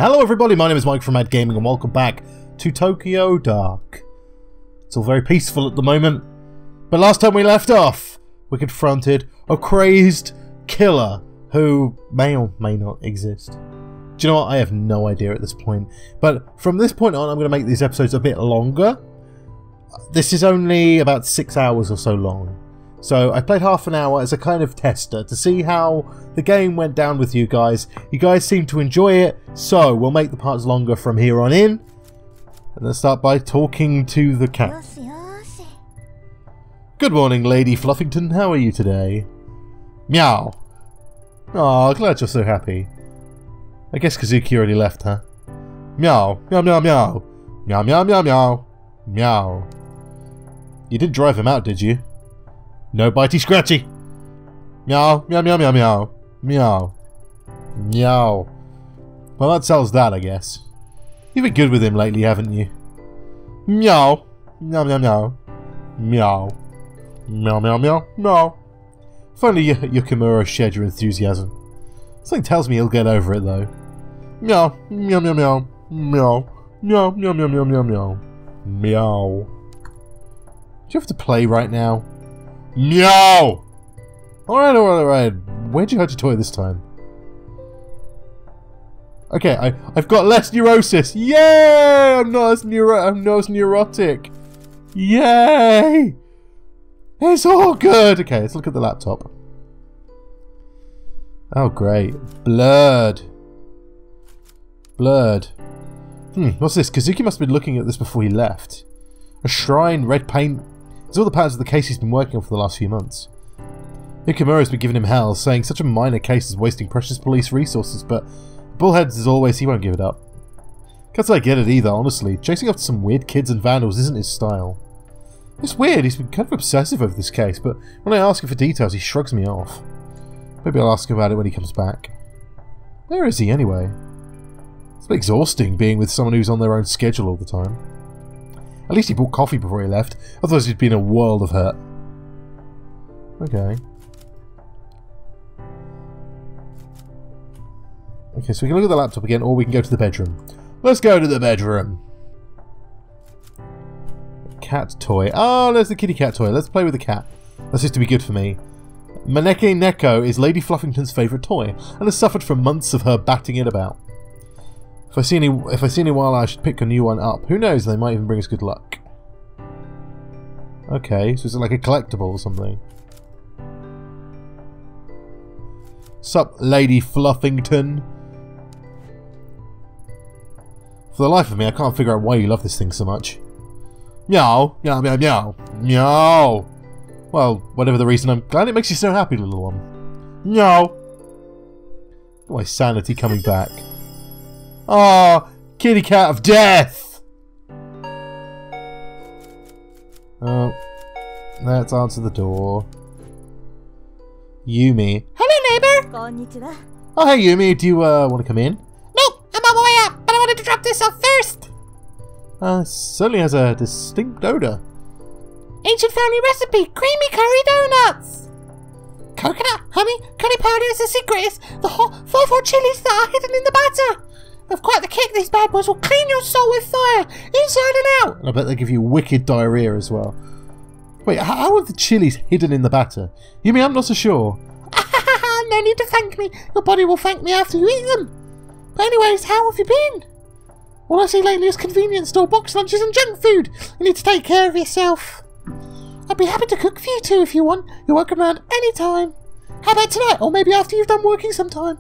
Hello everybody, my name is Mike from m.a.d Gaming and welcome back to Tokyo Dark. It's all very peaceful at the moment, but last time we left off, we confronted a crazed killer who may or may not exist. Do you know what? I have no idea at this point, but from this point on I'm going to make these episodes a bit longer. This is only about 6 hours or so long. So I played half an hour as a kind of tester to see how the game went down with you guys. You guys seem to enjoy it, so we'll make the parts longer from here on in. And let's start by talking to the cat. Good morning, Lady Fluffington. How are you today? Meow. Aw, glad you're so happy. I guess Kazuki already left, huh? Meow. Meow, meow, meow. Meow, meow, meow, meow. Meow. You didn't drive him out, did you? No bitey scratchy. Meow, meow, meow, meow, meow. Meow. Meow. Well, that settles that, I guess. You've been good with him lately, haven't you? Meow. Meow, meow, meow. Meow. Meow, meow, meow, meow. If only Yukimura shared your enthusiasm. Something tells me he'll get over it, though. Meow. Meow, meow, meow. Meow. Meow, meow, meow, meow, meow, meow. Meow. Do you have to play right now? Meow! Alright, alright, alright. Where'd you hide your toy this time? Okay, I've got less neurosis. Yay! I'm not as neurotic. Yay! It's all good. Okay, let's look at the laptop. Oh, great. Blurred. Blurred. What's this? Kazuki must have been looking at this before he left. A shrine, red paint. It's all the patterns of the case he's been working on for the last few months. Yukimura's been giving him hell, saying such a minor case is wasting precious police resources, but bullheads as always, he won't give it up. Can't say I get it either, honestly. Chasing after some weird kids and vandals isn't his style. It's weird, he's been kind of obsessive over this case, but when I ask him for details, he shrugs me off. Maybe I'll ask him about it when he comes back. Where is he, anyway? It's a bit exhausting being with someone who's on their own schedule all the time. At least he bought coffee before he left, otherwise he'd be in a world of hurt. Okay. Okay, so we can look at the laptop again, or we can go to the bedroom. Let's go to the bedroom! Cat toy. Oh, there's the kitty cat toy. Let's play with the cat. That seems to be good for me. Maneke Neko is Lady Fluffington's favourite toy, and has suffered from months of her batting it about. If I see any while I should pick a new one up. Who knows, they might even bring us good luck. Okay, so is it like a collectible or something? Sup, Lady Fluffington? For the life of me, I can't figure out why you love this thing so much. Meow, meow, meow, meow, meow. Well, whatever the reason, I'm glad it makes you so happy, little one. Meow. My sanity coming back. Ah, kitty cat of death! Oh, let's answer the door. Yumi. Hello, neighbour! Konnichiwa. Oh, hey, Yumi, do you want to come in? No, I'm on my way up, but I wanted to drop this off first. It certainly has a distinct odour. Ancient family recipe, creamy curry donuts. Coconut, honey, curry powder is the secret. It's the hot 4-4 chilies that are hidden in the batter. I've quite the kick. These bad boys will clean your soul with fire, inside and out. And I bet they give you wicked diarrhea as well. Wait, how are the chilies hidden in the batter? You mean I'm not so sure? No need to thank me. Your body will thank me after you eat them. But anyways, how have you been? All I see lately is convenience store box lunches and junk food. You need to take care of yourself. I'd be happy to cook for you too if you want. You're welcome around any time. How about tonight? Or maybe after you've done working sometime.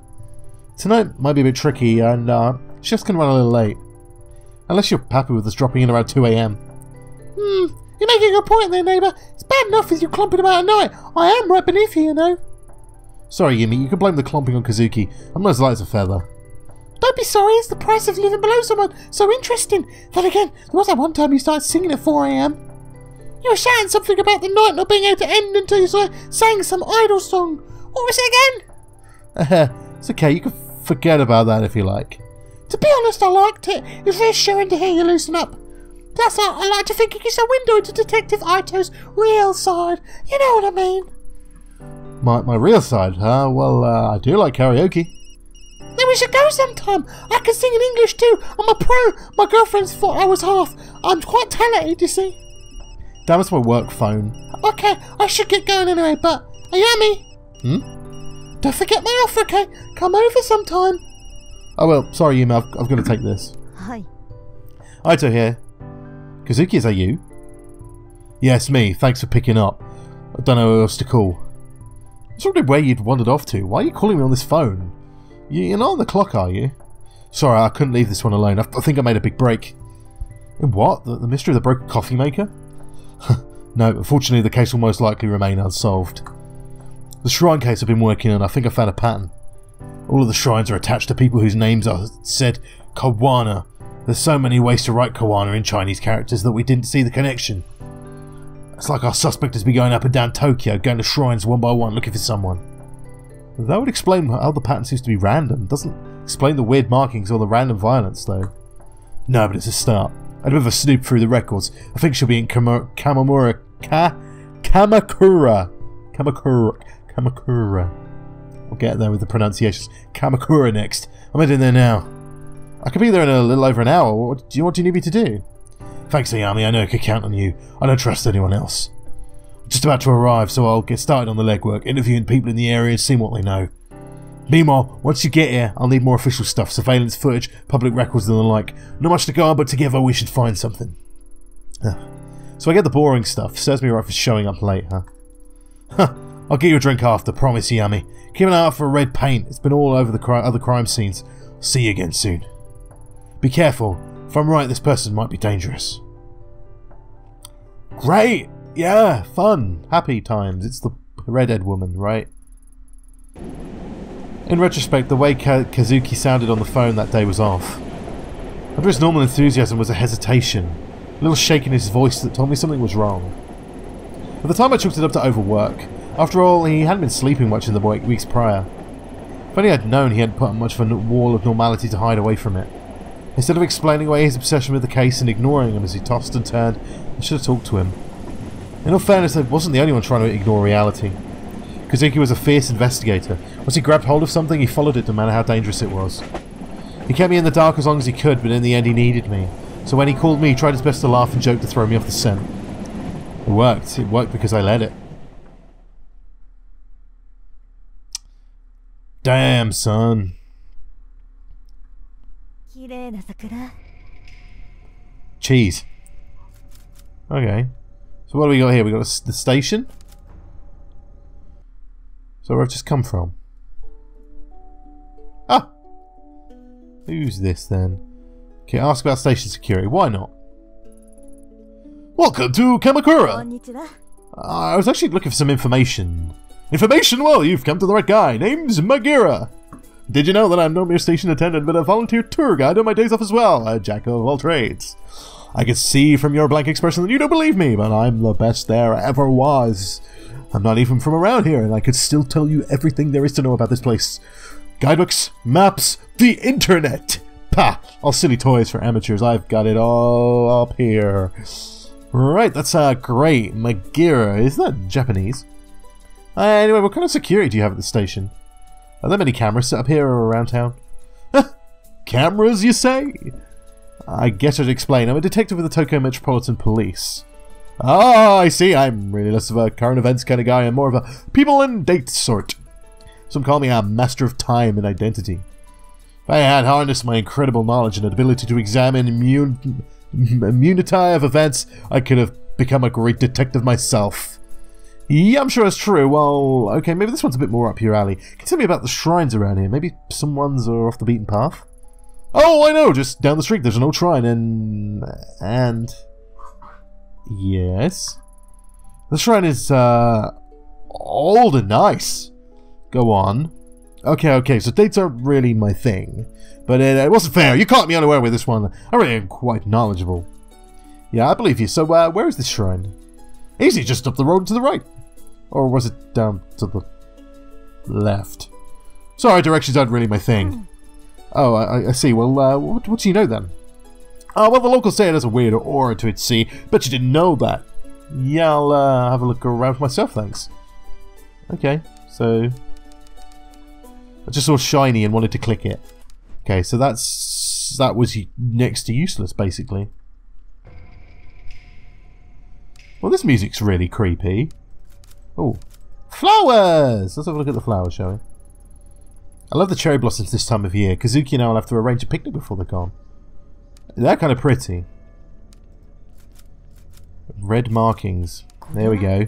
Tonight might be a bit tricky, and shifts can run a little late. Unless you're happy with us dropping in around 2 AM. You're making a good point there, neighbour. It's bad enough with you clumping about at night. I am right beneath you, you know. Sorry, Yumi, you can blame the clumping on Kazuki. I'm not as light as a feather. Don't be sorry, it's the price of living below someone. So interesting. Then again, there was that one time you started singing at 4 AM. You were shouting something about the night not being able to end until you sang some idol song. What was it again? It's okay, you can forget about that if you like. To be honest, I liked it. It's reassuring to hear you loosen up. That's how I like to think it gives a window into Detective Ito's real side. You know what I mean? My real side, huh? Well, I do like karaoke. There we should go sometime. I can sing in English too. I'm a pro. My girlfriend's thought I was half. I'm quite talented, you see. Damn, it's my work phone. Okay, I should get going anyway, but Ayami. Don't forget my offer, okay? Come over sometime. Oh well, sorry Yuma, I've got to take this. Hi. Aito here. Kazuki, is that you? Yes, me. Thanks for picking up. I don't know who else to call. I was wondering where you'd wandered off to. Why are you calling me on this phone? You're not on the clock, are you? Sorry, I couldn't leave this one alone. I think I made a big break. In what? The mystery of the broken coffee maker? No, unfortunately the case will most likely remain unsolved. The shrine case I've been working on, I think I found a pattern. All of the shrines are attached to people whose names are said Kawana. There's so many ways to write Kawana in Chinese characters that we didn't see the connection. It's like our suspect has been going up and down Tokyo, going to shrines one by one looking for someone. That would explain how the pattern seems to be random. Doesn't explain the weird markings or the random violence though. No, but it's a start. I had a bit of a snoop through the records. I think she'll be in Kamakura. I'll get there with the pronunciations. Kamakura next. I'm heading there now. I could be there in a little over an hour. What do you need me to do? Thanks, Ayami. I know I could count on you. I don't trust anyone else. I'm just about to arrive, so I'll get started on the legwork, interviewing people in the area and seeing what they know. Meanwhile, once you get here, I'll need more official stuff, surveillance footage, public records and the like. Not much to go on, but together we should find something. So I get the boring stuff. Serves me right for showing up late, huh? Huh. I'll get you a drink after, promise, Yami. Keep an eye out for red paint. It's been all over the other crime scenes. See you again soon. Be careful. If I'm right, this person might be dangerous. Great! Yeah, fun. Happy times. It's the redhead woman, right? In retrospect, the way Kazuki sounded on the phone that day was off. Under his normal enthusiasm was a hesitation, a little shake in his voice that told me something was wrong. At the time I chalked it up to overwork. After all, he hadn't been sleeping much in the weeks prior. If only I'd known he hadn't put up much of a wall of normality to hide away from it. Instead of explaining away his obsession with the case and ignoring him as he tossed and turned, I should have talked to him. In all fairness, I wasn't the only one trying to ignore reality. Kazuki was a fierce investigator. Once he grabbed hold of something, he followed it no matter how dangerous it was. He kept me in the dark as long as he could, but in the end he needed me. So when he called me, he tried his best to laugh and joke to throw me off the scent. It worked. It worked because I let it. Damn, son. Cheese. Okay. So what do we got here? We got the station. So where I've just come from. Ah! Who's this then? Okay, ask about station security. Why not? Welcome to Kamakura! I was actually looking for some information. Information? Well, you've come to the right guy. Name's Magira. Did you know that I'm no mere station attendant, but a volunteer tour guide on my days off as well? A jack of all trades. I can see from your blank expression that you don't believe me, but I'm the best there ever was. I'm not even from around here, and I could still tell you everything there is to know about this place. Guidebooks, maps, the internet! Pah! All silly toys for amateurs. I've got it all up here. Right, that's great. Magira. Is that Japanese? Anyway, what kind of security do you have at the station? Are there many cameras set up here or around town? Cameras, you say? I guess I'd explain. I'm a detective with the Tokyo Metropolitan Police. Ah, I see. I'm really less of a current events kind of guy and more of a people and date sort. Some call me a master of time and identity. If I had harnessed my incredible knowledge and ability to examine immunity of events, I could have become a great detective myself. Yeah, I'm sure that's true. Well, okay, maybe this one's a bit more up your alley. Can you tell me about the shrines around here? Maybe some ones are off the beaten path? Oh, I know! Just down the street there's an old shrine and... Yes? The shrine is, old and nice. Go on. Okay, so dates aren't really my thing. But it wasn't fair. You caught me unaware with this one. I really am quite knowledgeable. Yeah, I believe you. So, where is this shrine? Easy, just up the road to the right. Or was it down to the left? Sorry, directions aren't really my thing. Oh, I see. Well, what do you know then? Well, the locals say it has a weird aura to it, see. Bet you didn't know that. Yeah, I'll have a look around for myself, thanks. Okay, so... I just saw shiny and wanted to click it. Okay, so that was next to useless, basically. Well, this music's really creepy. Oh, flowers! Let's have a look at the flowers, shall we? I love the cherry blossoms this time of year. Kazuki and I will have to arrange a picnic before they're gone. They're kind of pretty. Red markings. There we go.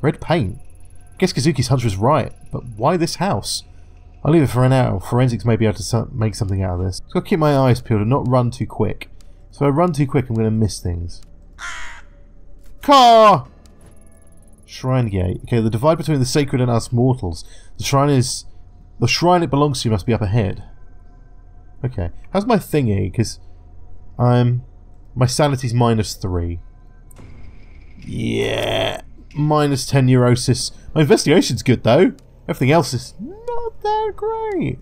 Red paint. I guess Kazuki's hunch was right, but why this house? I'll leave it for now. Forensics may be able to make something out of this. I've got to keep my eyes peeled and not run too quick. So if I run too quick, I'm going to miss things. Car! Shrine gate. Okay, the divide between the sacred and us mortals. The shrine it belongs to must be up ahead. Okay. How's my thingy? Because my sanity's -3. Yeah. -10 neurosis. My investigation's good though. Everything else is not that great.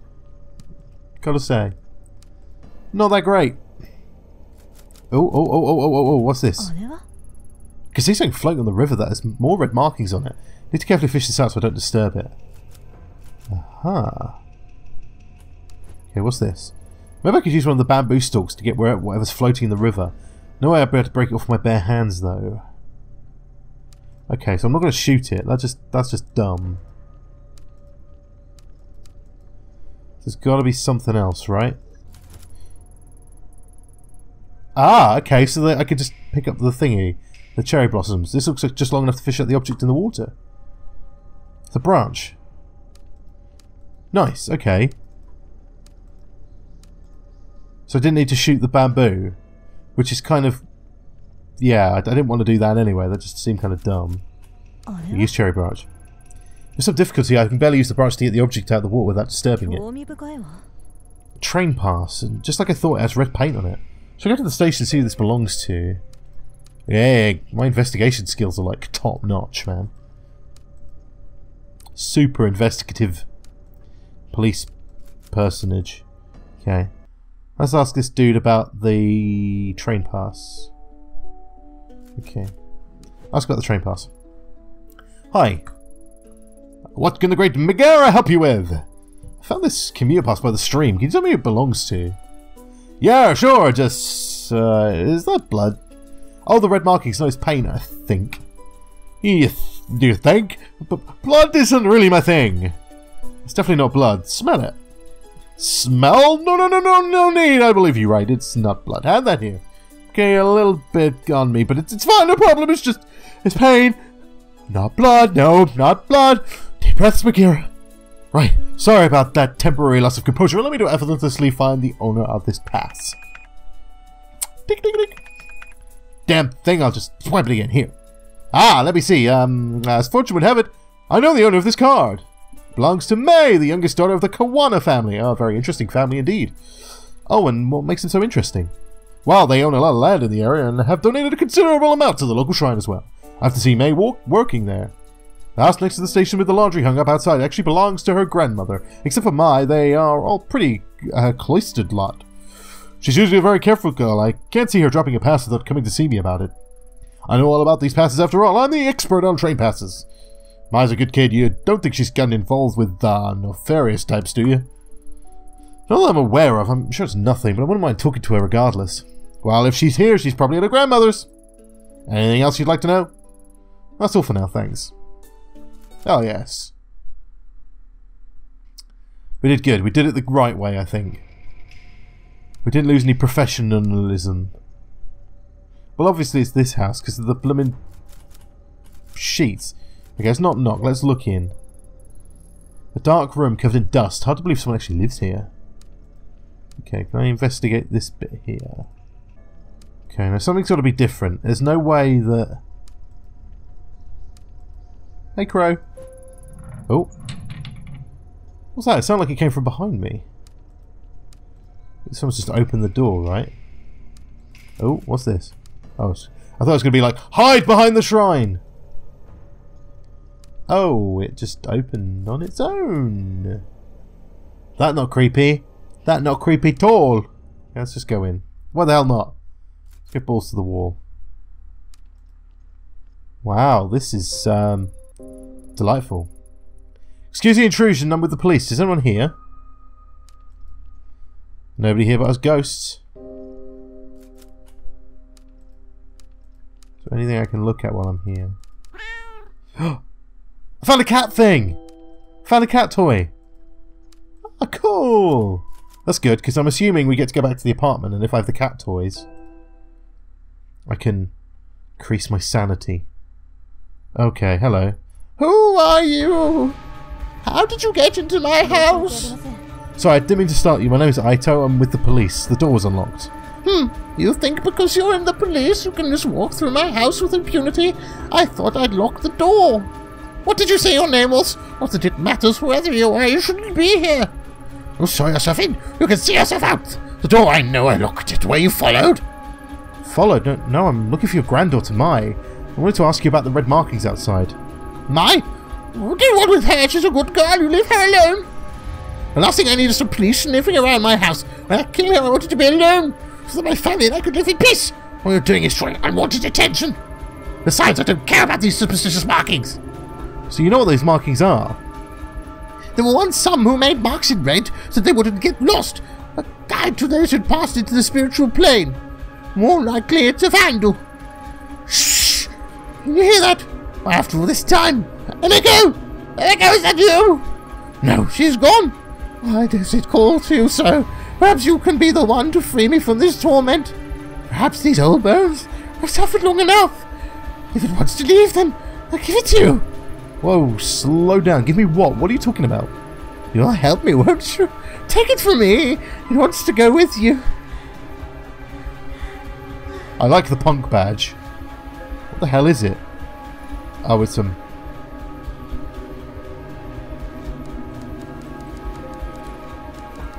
Gotta say. Not that great. Oh, what's this? Because there's something floating on the river that has more red markings on it. Need to carefully fish this out so I don't disturb it. Aha. Okay, what's this? Maybe I could use one of the bamboo stalks to get whatever's floating in the river. No way I'd be able to break it off my bare hands though. Okay, so I'm not going to shoot it. That's just dumb. There's got to be something else, right? Ah, okay, so I could just pick up the thingy. The cherry blossoms. This looks like just long enough to fish out the object in the water. The branch. Nice, okay. So I didn't need to shoot the bamboo, which is kind of... Yeah, I didn't want to do that anyway. That just seemed kind of dumb. Use cherry branch. With some difficulty, I can barely use the branch to get the object out of the water without disturbing it. Train pass, and just like I thought, it has red paint on it. Should I go to the station and see who this belongs to? Yeah, my investigation skills are like top notch, man. Super investigative police personage. Okay. Let's ask this dude about the train pass. Okay. Ask about the train pass. Hi. What can the great Megara help you with? I found this commuter pass by the stream. Can you tell me who it belongs to? Yeah, sure. Just, is that blood? Oh, the red markings. No, it's paint, I think. Do you think? But blood isn't really my thing. It's definitely not blood. Smell it. Smell? No need. I believe you right. It's not blood. Hand that here. Okay, a little bit on me, but it's fine. No problem. It's pain. Not blood. No, not blood. Deep breaths, Megara. Right. Sorry about that temporary loss of composure. Let me do effortlessly find the owner of this pass. Ding, ding, ding. Damn thing, I'll just swipe it again. Here. Ah, let me see. As fortune would have it, I know the owner of this card. Belongs to May, the youngest daughter of the Kawana family. Oh, very interesting family indeed. Oh, and what makes them so interesting? Well, they own a lot of land in the area and have donated a considerable amount to the local shrine as well. I have to see May working there. The house next to the station with the laundry hung up outside actually belongs to her grandmother. Except for Mai, they are all pretty cloistered lot. She's usually a very careful girl. I can't see her dropping a pass without coming to see me about it. I know all about these passes after all. I'm the expert on train passes. Mai's a good kid. You don't think she's gotten involved with nefarious types, do you? Not that I'm aware of. I'm sure it's nothing, but I wouldn't mind talking to her regardless. Well, if she's here, she's probably at her grandmother's. Anything else you'd like to know? That's all for now, thanks. Oh, yes. We did good. We did it the right way, I think. We didn't lose any professionalism. Well, obviously it's this house, because of the blooming sheets. Okay, it's not knocked. Let's look in. A dark room covered in dust. Hard to believe someone actually lives here. Okay, can I investigate this bit here? Okay, now something's got to be different. There's no way that... Hey, Crow. Oh. What's that? It sounded like it came from behind me. Someone's just opened the door, right? Oh, what's this? Oh, I thought it was going to be like, hide behind the shrine! Oh, it just opened on its own. That not creepy. That not creepy at all. Yeah, let's just go in. Why the hell not? Let's get balls to the wall. Wow, this is delightful. Excuse the intrusion, I'm with the police. Is anyone here? Nobody here but us ghosts. Is there anything I can look at while I'm here? I found a cat thing! Found a cat toy! Oh, cool! That's good, because I'm assuming we get to go back to the apartment, and if I have the cat toys, I can increase my sanity. Okay, hello. Who are you? How did you get into my house? Sorry, I didn't mean to start you. My name is Aito. I'm with the police. The door was unlocked. You think because you're in the police you can just walk through my house with impunity? I thought I'd lock the door. What did you say your name was? Not that it matters whether you are. You shouldn't be here. You saw yourself in. You can see yourself out. The door, I know I locked it. Were you followed? Followed? No, I'm looking for your granddaughter, Mai. I wanted to ask you about the red markings outside. Mai? What do you want with her? She's a good girl. You leave her alone. The last thing I need is some police sniffing around my house. When I kill her, I wanted to be alone, so that my family and I could live in peace. All you're doing is drawing unwanted attention. Besides, I don't care about these superstitious markings. So you know what those markings are? There were once some who made marks in red so they wouldn't get lost. A guide to those who'd passed into the spiritual plane. More likely it's a vandal. Shh! Can you hear that? After all this time, Emiko! Emiko, is that you? No, she's gone. Why does it call to you so? Perhaps you can be the one to free me from this torment. Perhaps these old bones have suffered long enough. If it wants to leave, then I'll give it to you. Whoa, slow down. Give me what? What are you talking about? You'll help me, won't you? Take it from me. It wants to go with you. I like the punk badge. What the hell is it? Oh, it's some...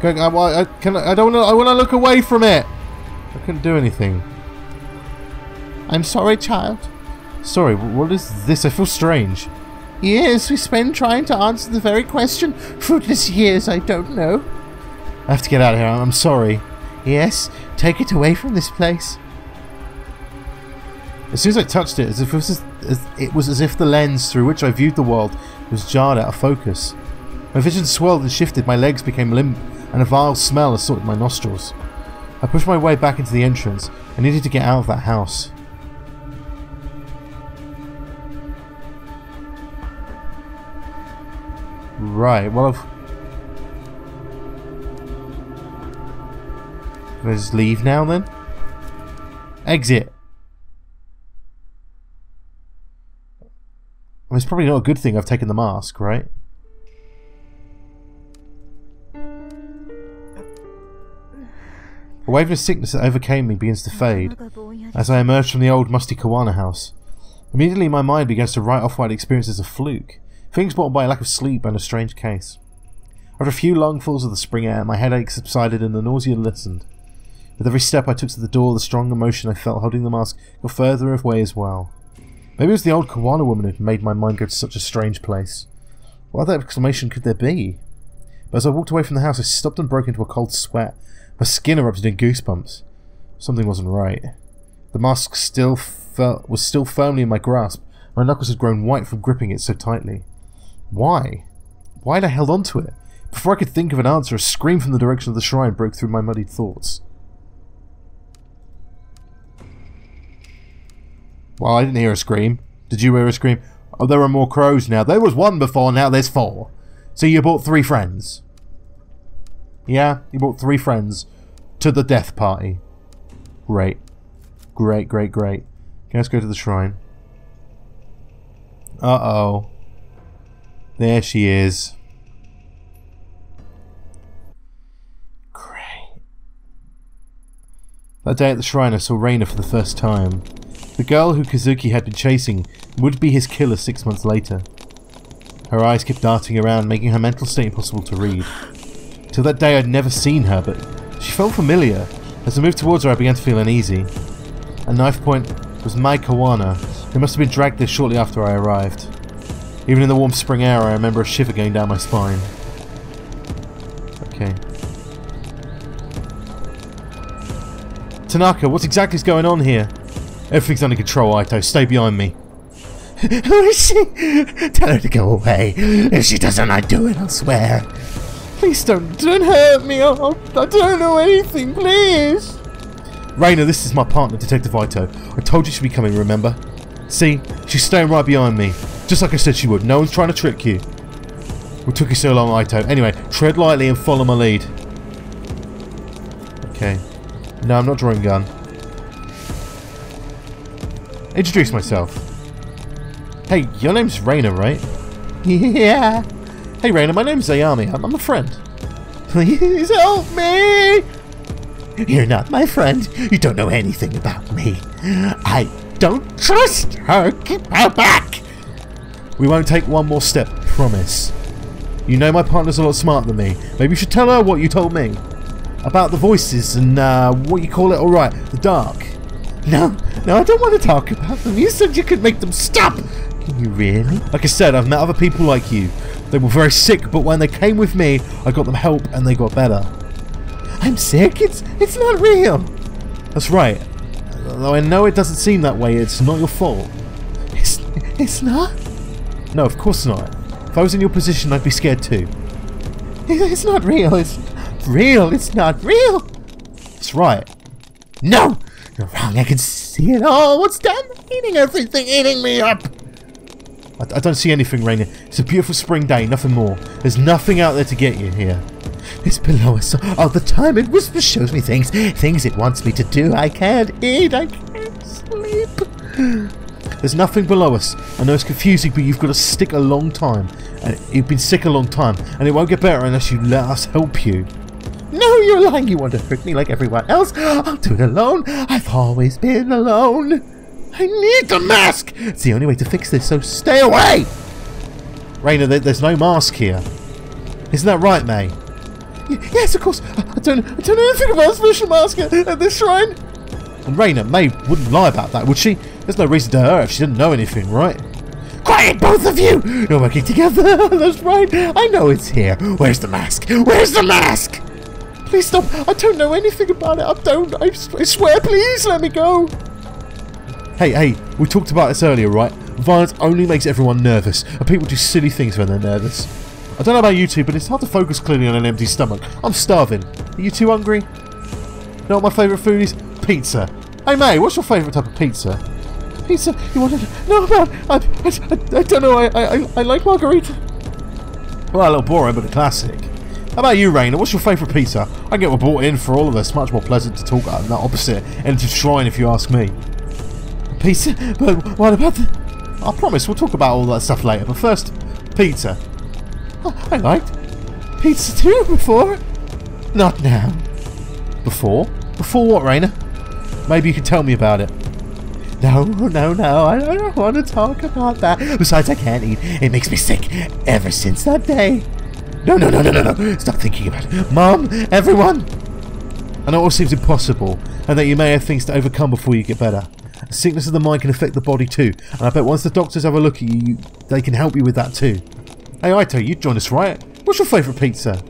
I don't know. I want to look away from it. I couldn't do anything. I'm sorry, child. Sorry, what is this? I feel strange. Years we spend trying to answer the very question. Fruitless years, I don't know. I have to get out of here. I'm sorry. Yes, take it away from this place. As soon as I touched it, it was as if the lens through which I viewed the world was jarred out of focus. My vision swirled and shifted, my legs became limp, and a vile smell assaulted my nostrils. I pushed my way back into the entrance. I needed to get out of that house. Right, well, Can I just leave now then? Exit. I mean, it's probably not a good thing I've taken the mask, right? A wave of sickness that overcame me begins to fade as I emerge from the old musty Kawana house. Immediately my mind begins to write off what I'd experienced as a fluke, things brought by a lack of sleep and a strange case. After a few lungfuls of the spring air, my headache subsided and the nausea lessened. With every step I took to the door, the strong emotion I felt holding the mask got further away as well. Maybe it was the old Kawana woman who had made my mind go to such a strange place. What other explanation could there be? But as I walked away from the house, I stopped and broke into a cold sweat. My skin erupted in goosebumps. Something wasn't right. The mask was still firmly in my grasp. My knuckles had grown white from gripping it so tightly. Why? Why had I held on to it? Before I could think of an answer, a scream from the direction of the shrine broke through my muddied thoughts. Well, I didn't hear a scream. Did you hear a scream? Oh, there are more crows now. There was one before, now there's 4. So you brought 3 friends. Yeah, you brought 3 friends to the death party. Great. Great, great, great. Okay, let's go to the shrine. Uh-oh. There she is. Great. That day at the shrine I saw Reina for the first time. The girl who Kazuki had been chasing would be his killer 6 months later. Her eyes kept darting around, making her mental state impossible to read. Till that day I'd never seen her, but she felt familiar. As I moved towards her I began to feel uneasy. At knife point was Mai Kawana, who must have been dragged there shortly after I arrived. Even in the warm spring air I remember a shiver going down my spine. Okay. Tanaka, what exactly is going on here? Everything's under control, Aito. Stay behind me. Who is she? Tell her to go away. If she doesn't, I do it, I'll swear. Please don't hurt me. I don't know anything, please. Raina, this is my partner, Detective Ito. I told you she'd be coming, remember? See? She's staying right behind me. Just like I said she would. No one's trying to trick you. What took you so long, Ito? Anyway, tread lightly and follow my lead. Okay. No, I'm not drawing a gun. Introduce myself. Hey, your name's Raina, right? Yeah. Hey, Raina, my name's Ayami. I'm a friend. Please help me. You're not my friend. You don't know anything about me. I don't trust her. Keep her back. We won't take one more step, promise. You know my partner's a lot smarter than me. Maybe you should tell her what you told me. About the voices and, what you call it, alright, the dark. No, I don't want to talk about them. You said you could make them stop. Can you really? Like I said, I've met other people like you. They were very sick, but when they came with me, I got them help and they got better. I'm sick? It's not real. That's right. Though I know it doesn't seem that way, it's not your fault. It's not? No, of course not. If I was in your position, I'd be scared too. It's not real. It's real. It's not real. That's right. No! You're wrong. I can see it all. What's down there eating everything? Eating me up. I don't see anything, Raina. It's a beautiful spring day, nothing more. There's nothing out there to get you here. It's below us all the time. It whispers, shows me things it wants me to do. I can't eat. I can't sleep. There's nothing below us. I know it's confusing, but you've got to stick a long time. And you've been sick a long time, and it won't get better unless you let us help you. No, you're lying. You want to hurt me like everyone else. I'll do it alone. I've always been alone. I need the mask. It's the only way to fix this, so stay away. Raina, there's no mask here. Isn't that right, May? Yes, of course. I don't know anything about a special mask at this shrine. And Raina, May wouldn't lie about that, would she? There's no reason to hurt her if she didn't know anything, right? Quiet, both of you! You're working together. That's right. I know it's here. Where's the mask? Where's the mask? Please stop. I don't know anything about it. I swear, please let me go. Hey, we talked about this earlier, right? Violence only makes everyone nervous, and people do silly things when they're nervous. I don't know about you two, but it's hard to focus clearly on an empty stomach. I'm starving. Are you two hungry? You know what my favourite food is? Pizza. Hey May, what's your favourite type of pizza? Pizza? You want to know about? I don't know. I like margarita. Well, a little boring, but a classic. How about you, Raina? What's your favourite pizza? I get one brought in for all of us. Much more pleasant to talk about than that opposite end of shrine, if you ask me. Pizza? But what about the... I promise we'll talk about all that stuff later, but first, pizza. I liked pizza too before. Not now. Before? Before what, Raina? Maybe you can tell me about it. No. I don't want to talk about that. Besides, I can't eat. It makes me sick ever since that day. No. Stop thinking about it. Mom, everyone. I know it all seems impossible, and that you may have things to overcome before you get better. A sickness of the mind can affect the body too, and I bet once the doctors have a look at you, they can help you with that too. Hey Ito, you'd join us, right? What's your favourite pizza?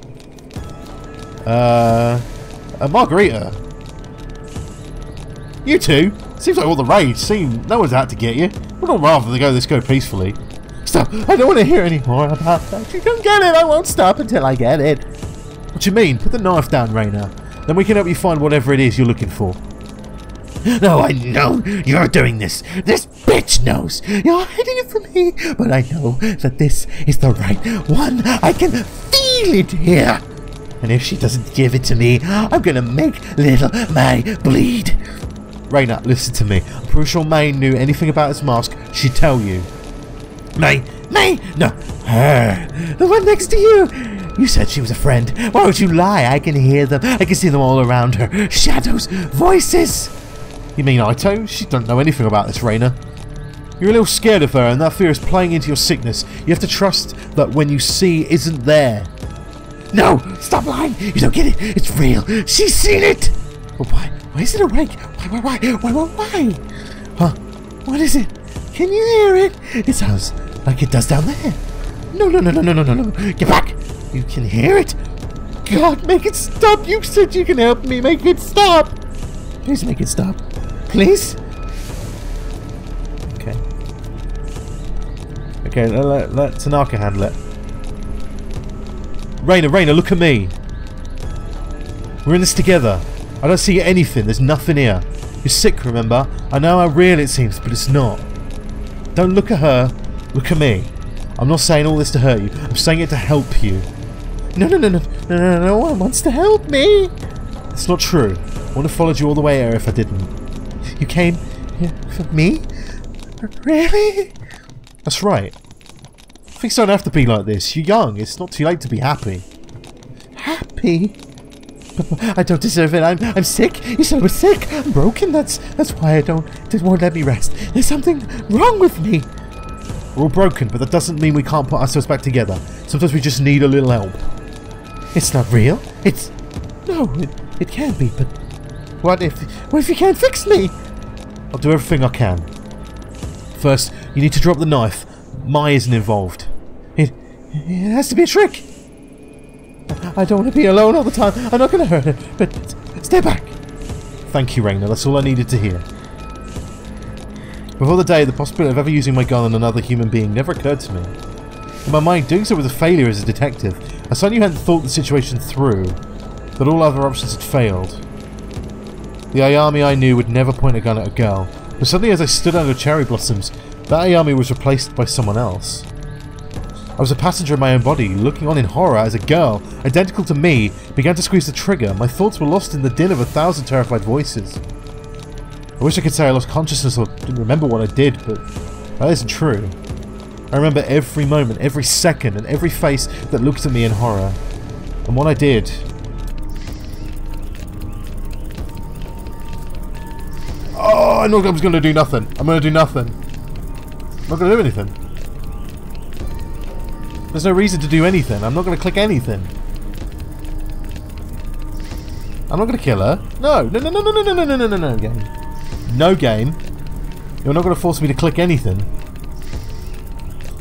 A margarita. You two? Seems like all the rage. No one's out to get you. We'd all rather this go peacefully. Stop! I don't want to hear any more about that. You don't get it. I won't stop until I get it. What do you mean? Put the knife down, Raina. Then we can help you find whatever it is you're looking for. No, I know you're doing this. This bitch knows. You're hiding it from me, but I know that this is the right one. I can feel it here. And if she doesn't give it to me, I'm gonna make little May bleed. Raina, listen to me. I'm pretty sure May knew anything about this mask. She'd tell you. May, no, her, the one next to you. You said she was a friend. Why would you lie? I can hear them. I can see them all around her. Shadows, voices. You mean Ito? She don't know anything about this, Raina. You're a little scared of her, and that fear is playing into your sickness. You have to trust that when you see isn't there. No, stop lying. You don't get it. It's real. She's seen it. But why? Why is it awake? Why? Huh? What is it? Can you hear it? It sounds like it does down there. No. Get back. You can hear it. God, make it stop. You said you can help me. Make it stop. Please make it stop. Please? Okay, let Tanaka handle it. Raina, look at me. We're in this together. I don't see anything. There's nothing here. You're sick, remember? I know how real it seems, but it's not. Don't look at her. Look at me. I'm not saying all this to hurt you. I'm saying it to help you. No one wants to help me. It's not true. I would have followed you all the way here if I didn't. You came here for me? Really? That's right. Things don't have to be like this. You're young. It's not too late to be happy. Happy? I don't deserve it. I'm sick. You said I was sick. I'm broken. That's why it won't let me rest. There's something wrong with me. We're all broken, but that doesn't mean we can't put ourselves back together. Sometimes we just need a little help. It's not real. No, it can be, but what if you can't fix me? I'll do everything I can. First, you need to drop the knife. Mai isn't involved. It has to be a trick. I don't want to be alone all the time. I'm not going to hurt her, but stay back. Thank you, Raina. That's all I needed to hear. Before the day, the possibility of ever using my gun on another human being never occurred to me. In my mind, doing so was a failure as a detective. I suddenly hadn't thought the situation through, that all other options had failed. The Ayami I knew would never point a gun at a girl, but suddenly as I stood under cherry blossoms, that Ayami was replaced by someone else. I was a passenger in my own body, looking on in horror as a girl, identical to me, began to squeeze the trigger. My thoughts were lost in the din of 1,000 terrified voices. I wish I could say I lost consciousness or didn't remember what I did, but that isn't true. I remember every moment, every second, and every face that looked at me in horror. And what I did... Oh, I know I was going to do nothing. I'm going to do nothing. I'm not going to do anything. There's no reason to do anything. I'm not going to click anything. I'm not going to kill her. No, game. No game. You're not going to force me to click anything.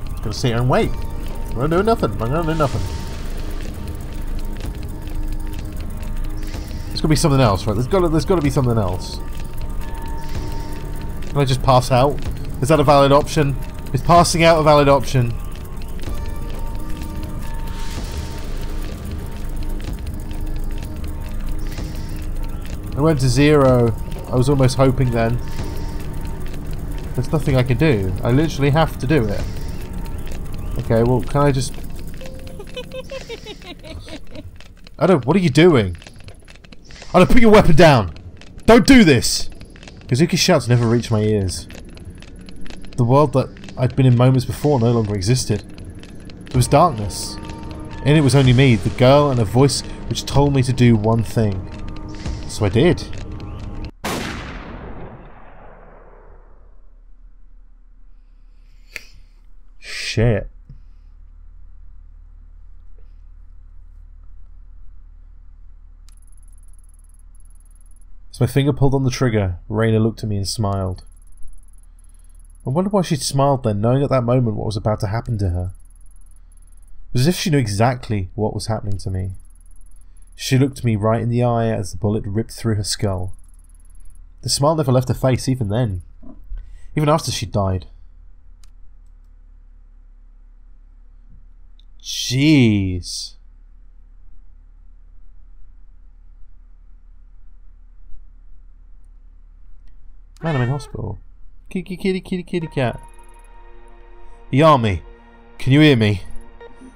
I'm going to sit here and wait. I'm going to do nothing. I'm going to do nothing. There's got to be something else, right? There's got to be something else. Can I just pass out? Is that a valid option? Is passing out a valid option? I went to 0. I was almost hoping then. There's nothing I can do. I literally have to do it. Okay, well, can I just... What are you doing? Put your weapon down! Don't do this! Kazuki's shouts never reached my ears. The world that I'd been in moments before no longer existed. There was darkness. And it was only me, the girl, and a voice which told me to do one thing. So I did. Shit. As my finger pulled on the trigger, Raina looked at me and smiled. I wondered why she'd smiled then, knowing at that moment what was about to happen to her. It was as if she knew exactly what was happening to me. She looked me right in the eye as the bullet ripped through her skull. The smile never left her face even then, even after she died. Jeez. Man, I'm in hospital. Kitty cat. Yami, can you hear me?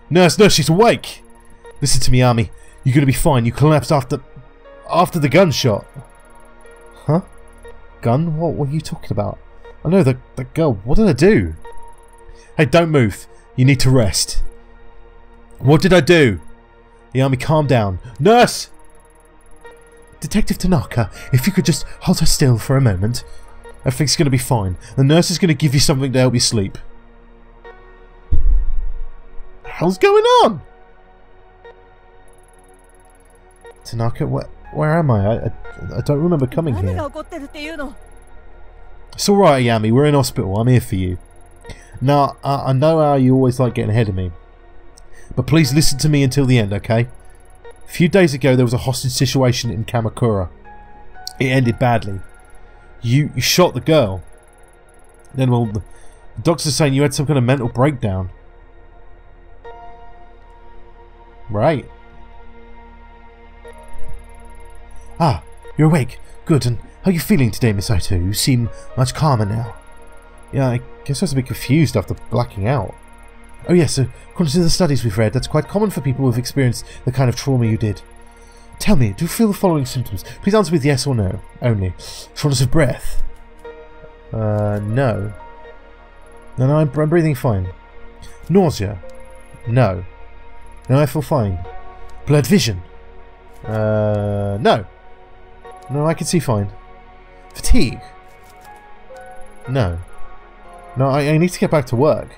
Nurse, she's awake! Listen to me, Yami. You're gonna be fine. You collapsed after the gunshot. Huh? Gun? What are you talking about? I know, that girl. What did I do? Hey, don't move. You need to rest. What did I do? Yami, calm down. Nurse! Detective Tanaka, if you could just hold her still for a moment. Everything's gonna be fine. The nurse is gonna give you something to help you sleep. What the hell's going on? Tanaka, where am I? I don't remember coming here. It's alright, Yami. We're in hospital. I'm here for you. Now, I know how you always like getting ahead of me. But please listen to me until the end, okay? A few days ago, there was a hostage situation in Kamakura. It ended badly. You shot the girl. Then, well, the doctor's saying you had some kind of mental breakdown. Right. Ah, you're awake. Good, and how are you feeling today, Miss Ito? You seem much calmer now. Yeah, I guess I was a bit confused after blacking out. Oh yes, according to the studies we've read, that's quite common for people who've experienced the kind of trauma you did. Tell me, do you feel the following symptoms? Please answer with yes or no, only. Shortness of breath? No. No, I'm breathing fine. Nausea? No. No, I feel fine. Blurred vision? No. No, I can see fine. Fatigue? No. No, I need to get back to work.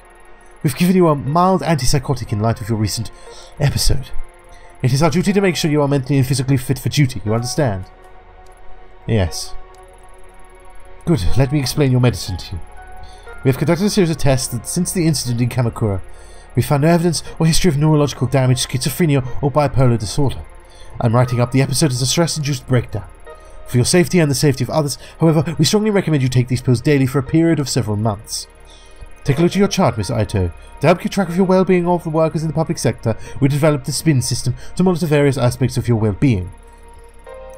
We've given you a mild antipsychotic in light of your recent episode. It is our duty to make sure you are mentally and physically fit for duty, you understand? Yes. Good, let me explain your medicine to you. We have conducted a series of tests that since the incident in Kamakura, we found no evidence or history of neurological damage, schizophrenia or bipolar disorder. I'm writing up the episode as a stress-induced breakdown. For your safety and the safety of others, however, we strongly recommend you take these pills daily for a period of several months. Take a look at your chart, Miss Ito. To help keep track of your well-being of the workers in the public sector, we developed the SPIN system to monitor various aspects of your well-being.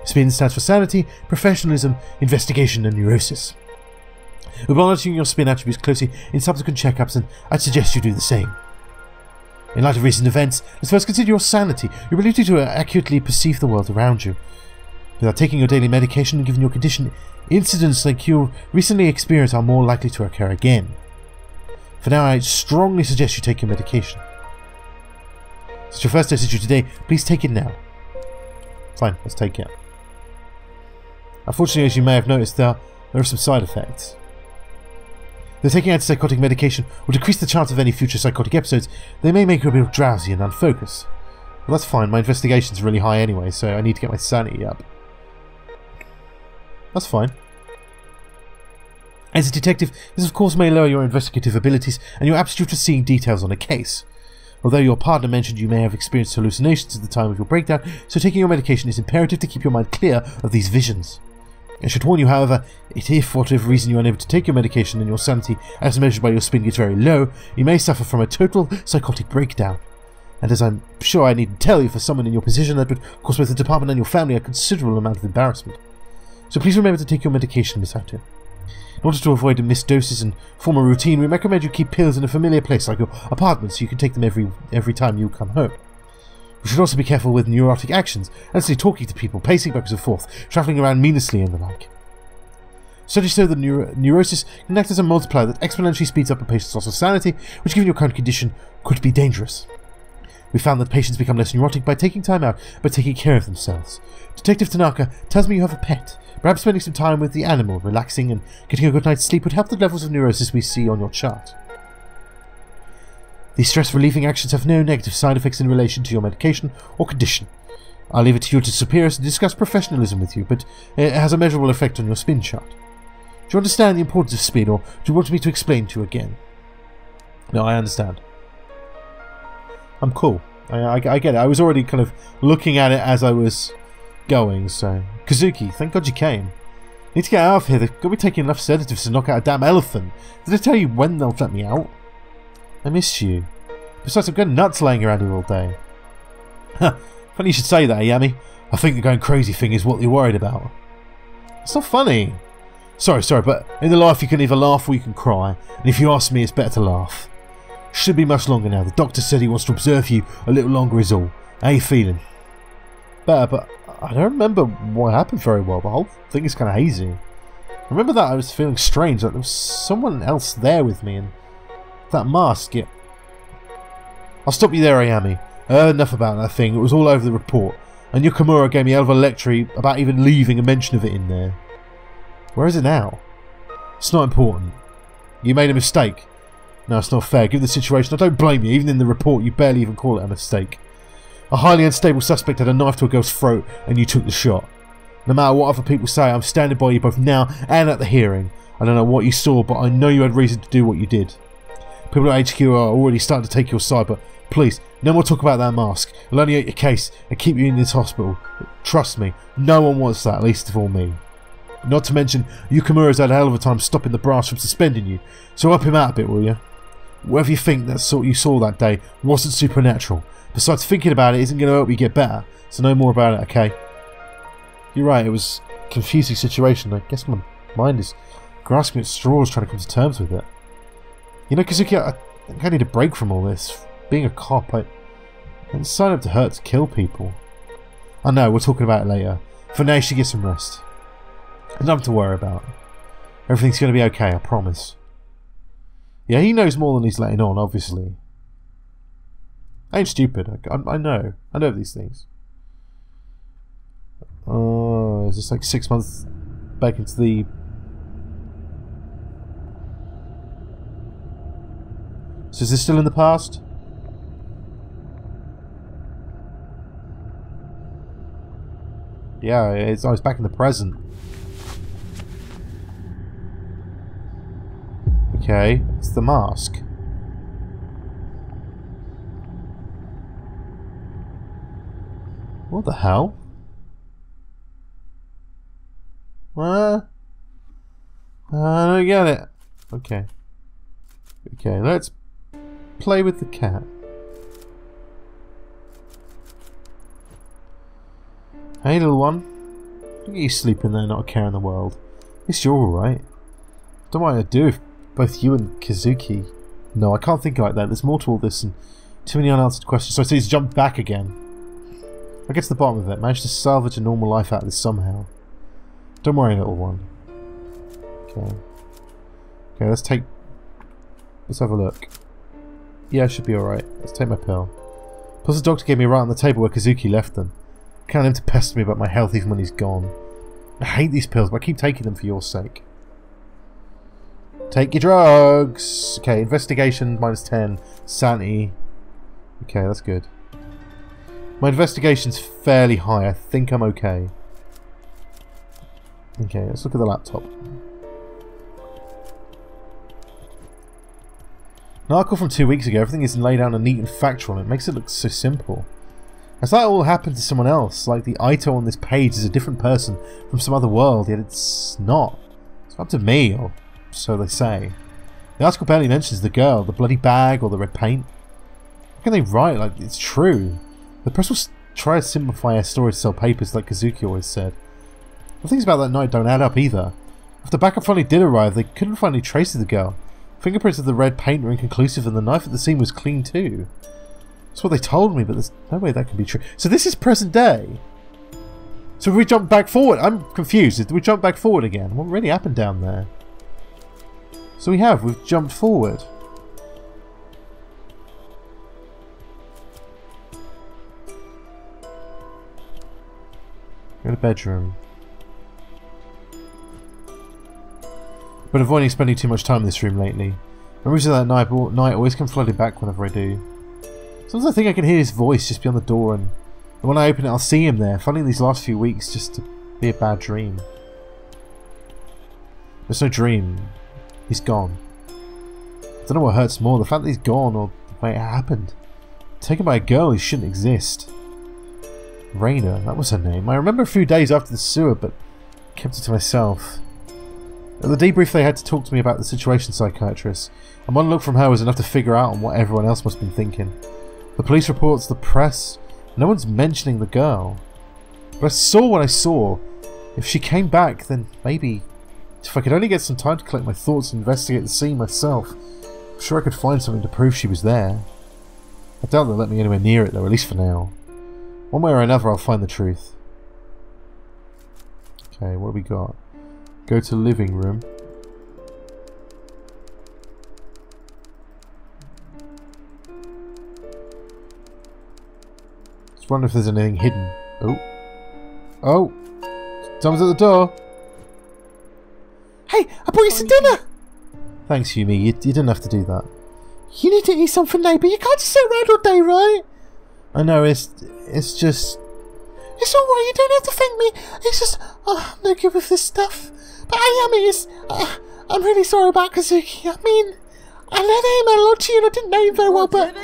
SPIN stands for Sanity, Professionalism, Investigation and Neurosis. We're monitoring your SPIN attributes closely in subsequent checkups, and I'd suggest you do the same. In light of recent events, let's first consider your sanity, your ability to accurately perceive the world around you. Without taking your daily medication and given your condition, incidents like you recently experienced are more likely to occur again. For now, I strongly suggest you take your medication. It's your first dosage today, please take it now. Fine, let's take it. Unfortunately, as you may have noticed, there are some side effects. Though taking antipsychotic medication will decrease the chance of any future psychotic episodes, they may make you a bit drowsy and unfocused. Well, that's fine, my investigation's really high anyway, so I need to get my sanity up. That's fine. As a detective, this of course may lower your investigative abilities and your aptitude for seeing details on a case. Although your partner mentioned you may have experienced hallucinations at the time of your breakdown, so taking your medication is imperative to keep your mind clear of these visions. I should warn you, however, if for whatever reason you are unable to take your medication and your sanity, as measured by your SPIN, gets very low, you may suffer from a total psychotic breakdown. And as I'm sure I need to tell you, for someone in your position, that would cause both the department and your family a considerable amount of embarrassment. So please remember to take your medication, Miss Ito. In order to avoid missed doses and form a routine, we recommend you keep pills in a familiar place like your apartment so you can take them every time you come home. We should also be careful with neurotic actions, endlessly talking to people, pacing backwards and forth, travelling around meaninglessly and the like. Studies show that neurosis can act as a multiplier that exponentially speeds up a patient's loss of sanity, which given your current condition could be dangerous. We found that patients become less neurotic by taking time out, by taking care of themselves. Detective Tanaka tells me you have a pet. Perhaps spending some time with the animal, relaxing and getting a good night's sleep would help the levels of neurosis we see on your chart. These stress-relieving actions have no negative side effects in relation to your medication or condition. I'll leave it to you to superiors to discuss professionalism with you, but it has a measurable effect on your SPIN chart. Do you understand the importance of SPIN, or do you want me to explain to you again? No, I understand. I'm cool. I get it. I was already kind of looking at it as I was going, so... Kazuki, thank God you came. Need to get out of here. They've got to be taking enough sedatives to knock out a damn elephant. Did I tell you when they'll let me out? I miss you. Besides, I'm going nuts laying around here all day. Huh. Funny you should say that, Ayami. I think the going crazy thing is what you're worried about. It's not funny. Sorry, but in the life you can either laugh or you can cry. And if you ask me, it's better to laugh. Should be much longer now. The doctor said he wants to observe you a little longer is all. How you feeling? Better, but I don't remember what happened very well. The whole thing is kind of hazy. I remember that I was feeling strange, like there was someone else there with me, and that mask, yeah. I'll stop you there, Ayami. I heard enough about that thing. It was all over the report, and Yokomura gave me a hell of a lecture about even leaving a mention of it in there. Where is it now? It's not important. You made a mistake. No, it's not fair. Given the situation, I don't blame you. Even in the report, you barely even call it a mistake. A highly unstable suspect had a knife to a girl's throat, and you took the shot. No matter what other people say, I'm standing by you both now and at the hearing. I don't know what you saw, but I know you had reason to do what you did. People at HQ are already starting to take your side, but please, no more talk about that mask. It'll only hurt your case and keep you in this hospital. Trust me, no one wants that, least of all me. Not to mention, Yokomura's had a hell of a time stopping the brass from suspending you, so up him out a bit, will you? Whatever you think that sort you saw that day wasn't supernatural. Besides, thinking about it isn't going to help you get better. So no more about it, okay? You're right, it was a confusing situation. I guess my mind is grasping at straws trying to come to terms with it. You know, Kazuki, I think I need a break from all this. Being a cop, I didn't sign up to hurt, to kill people. I know, we're talking about it later. For now, you should get some rest. Nothing to worry about. Everything's going to be okay, I promise. Yeah, he knows more than he's letting on, obviously. I ain't stupid. I know. I know these things. Oh, is this like 6 months back into the... So is this still in the past? Yeah, it's back in the present. Okay, it's the mask. What the hell? I don't get it. Okay. Okay, let's play with the cat. Hey, little one. Look at you sleeping there, not a care in the world. At least you're alright. Don't know what I'd do if both you and Kazuki... No, I can't think like that. There's more to all this and too many unanswered questions. So he's jumped back again. I'll get to the bottom of it. Managed to salvage a normal life out of this somehow. Don't worry, little one. Okay. Okay, let's have a look. Yeah, I should be alright. Let's take my pill. Plus the doctor gave me right on the table where Kazuki left them. Can't him to pester me about my health even when he's gone. I hate these pills, but I keep taking them for your sake. Take your drugs! Okay, investigation, -10. Sanity. Okay, that's good. My investigation's fairly high. I think I'm okay. Okay, let's look at the laptop. An article from 2 weeks ago. Everything is laid out and neat and factual, and it makes it look so simple. As that all happened to someone else, like the Ito on this page is a different person from some other world, yet it's not. It's up to me, or so they say. The article barely mentions the girl, the bloody bag, or the red paint. How can they write like it's true? The press will try to simplify a story to sell papers like Kazuki always said. The things about that night don't add up either. After backup finally did arrive, they couldn't find any traces of the girl. Fingerprints of the red paint were inconclusive and the knife at the scene was clean too. That's what they told me, but there's no way that can be true. So this is present day? So if we jump back forward? I'm confused. Did we jump back forward again? What really happened down there? So we've jumped forward. Go to bedroom. Been avoiding spending too much time in this room lately. Memories of that night always come flooding back whenever I do. Sometimes I think I can hear his voice just beyond the door, and when I open it I'll see him there, finding these last few weeks just to be a bad dream. There's no dream. He's gone. I don't know what hurts more, the fact that he's gone or the way it happened. Taken by a girl who shouldn't exist. Raina, that was her name. I remember a few days after the sewer, but kept it to myself. At the debrief they had to talk to me about the situation psychiatrist, and one look from her was enough to figure out on what everyone else must have been thinking. The police reports, the press, no one's mentioning the girl. But I saw what I saw. If she came back, then maybe... If I could only get some time to collect my thoughts and investigate the scene myself, I'm sure I could find something to prove she was there. I doubt they'll let me anywhere near it though, at least for now. One way or another I'll find the truth. Okay, what have we got? Go to living room. Just wonder if there's anything hidden. Oh. Oh! Someone's at the door! Hey, I brought you some dinner! Thanks, Yumi. You didn't have to do that. You need to eat something, neighbour. You can't just sit around all day, right? I know, it's just... It's alright, you don't have to thank me. It's just... Oh, I'm no good with this stuff. But I'm really sorry about Kazuki. I mean, I let him a lot to you and I didn't know him very well, but...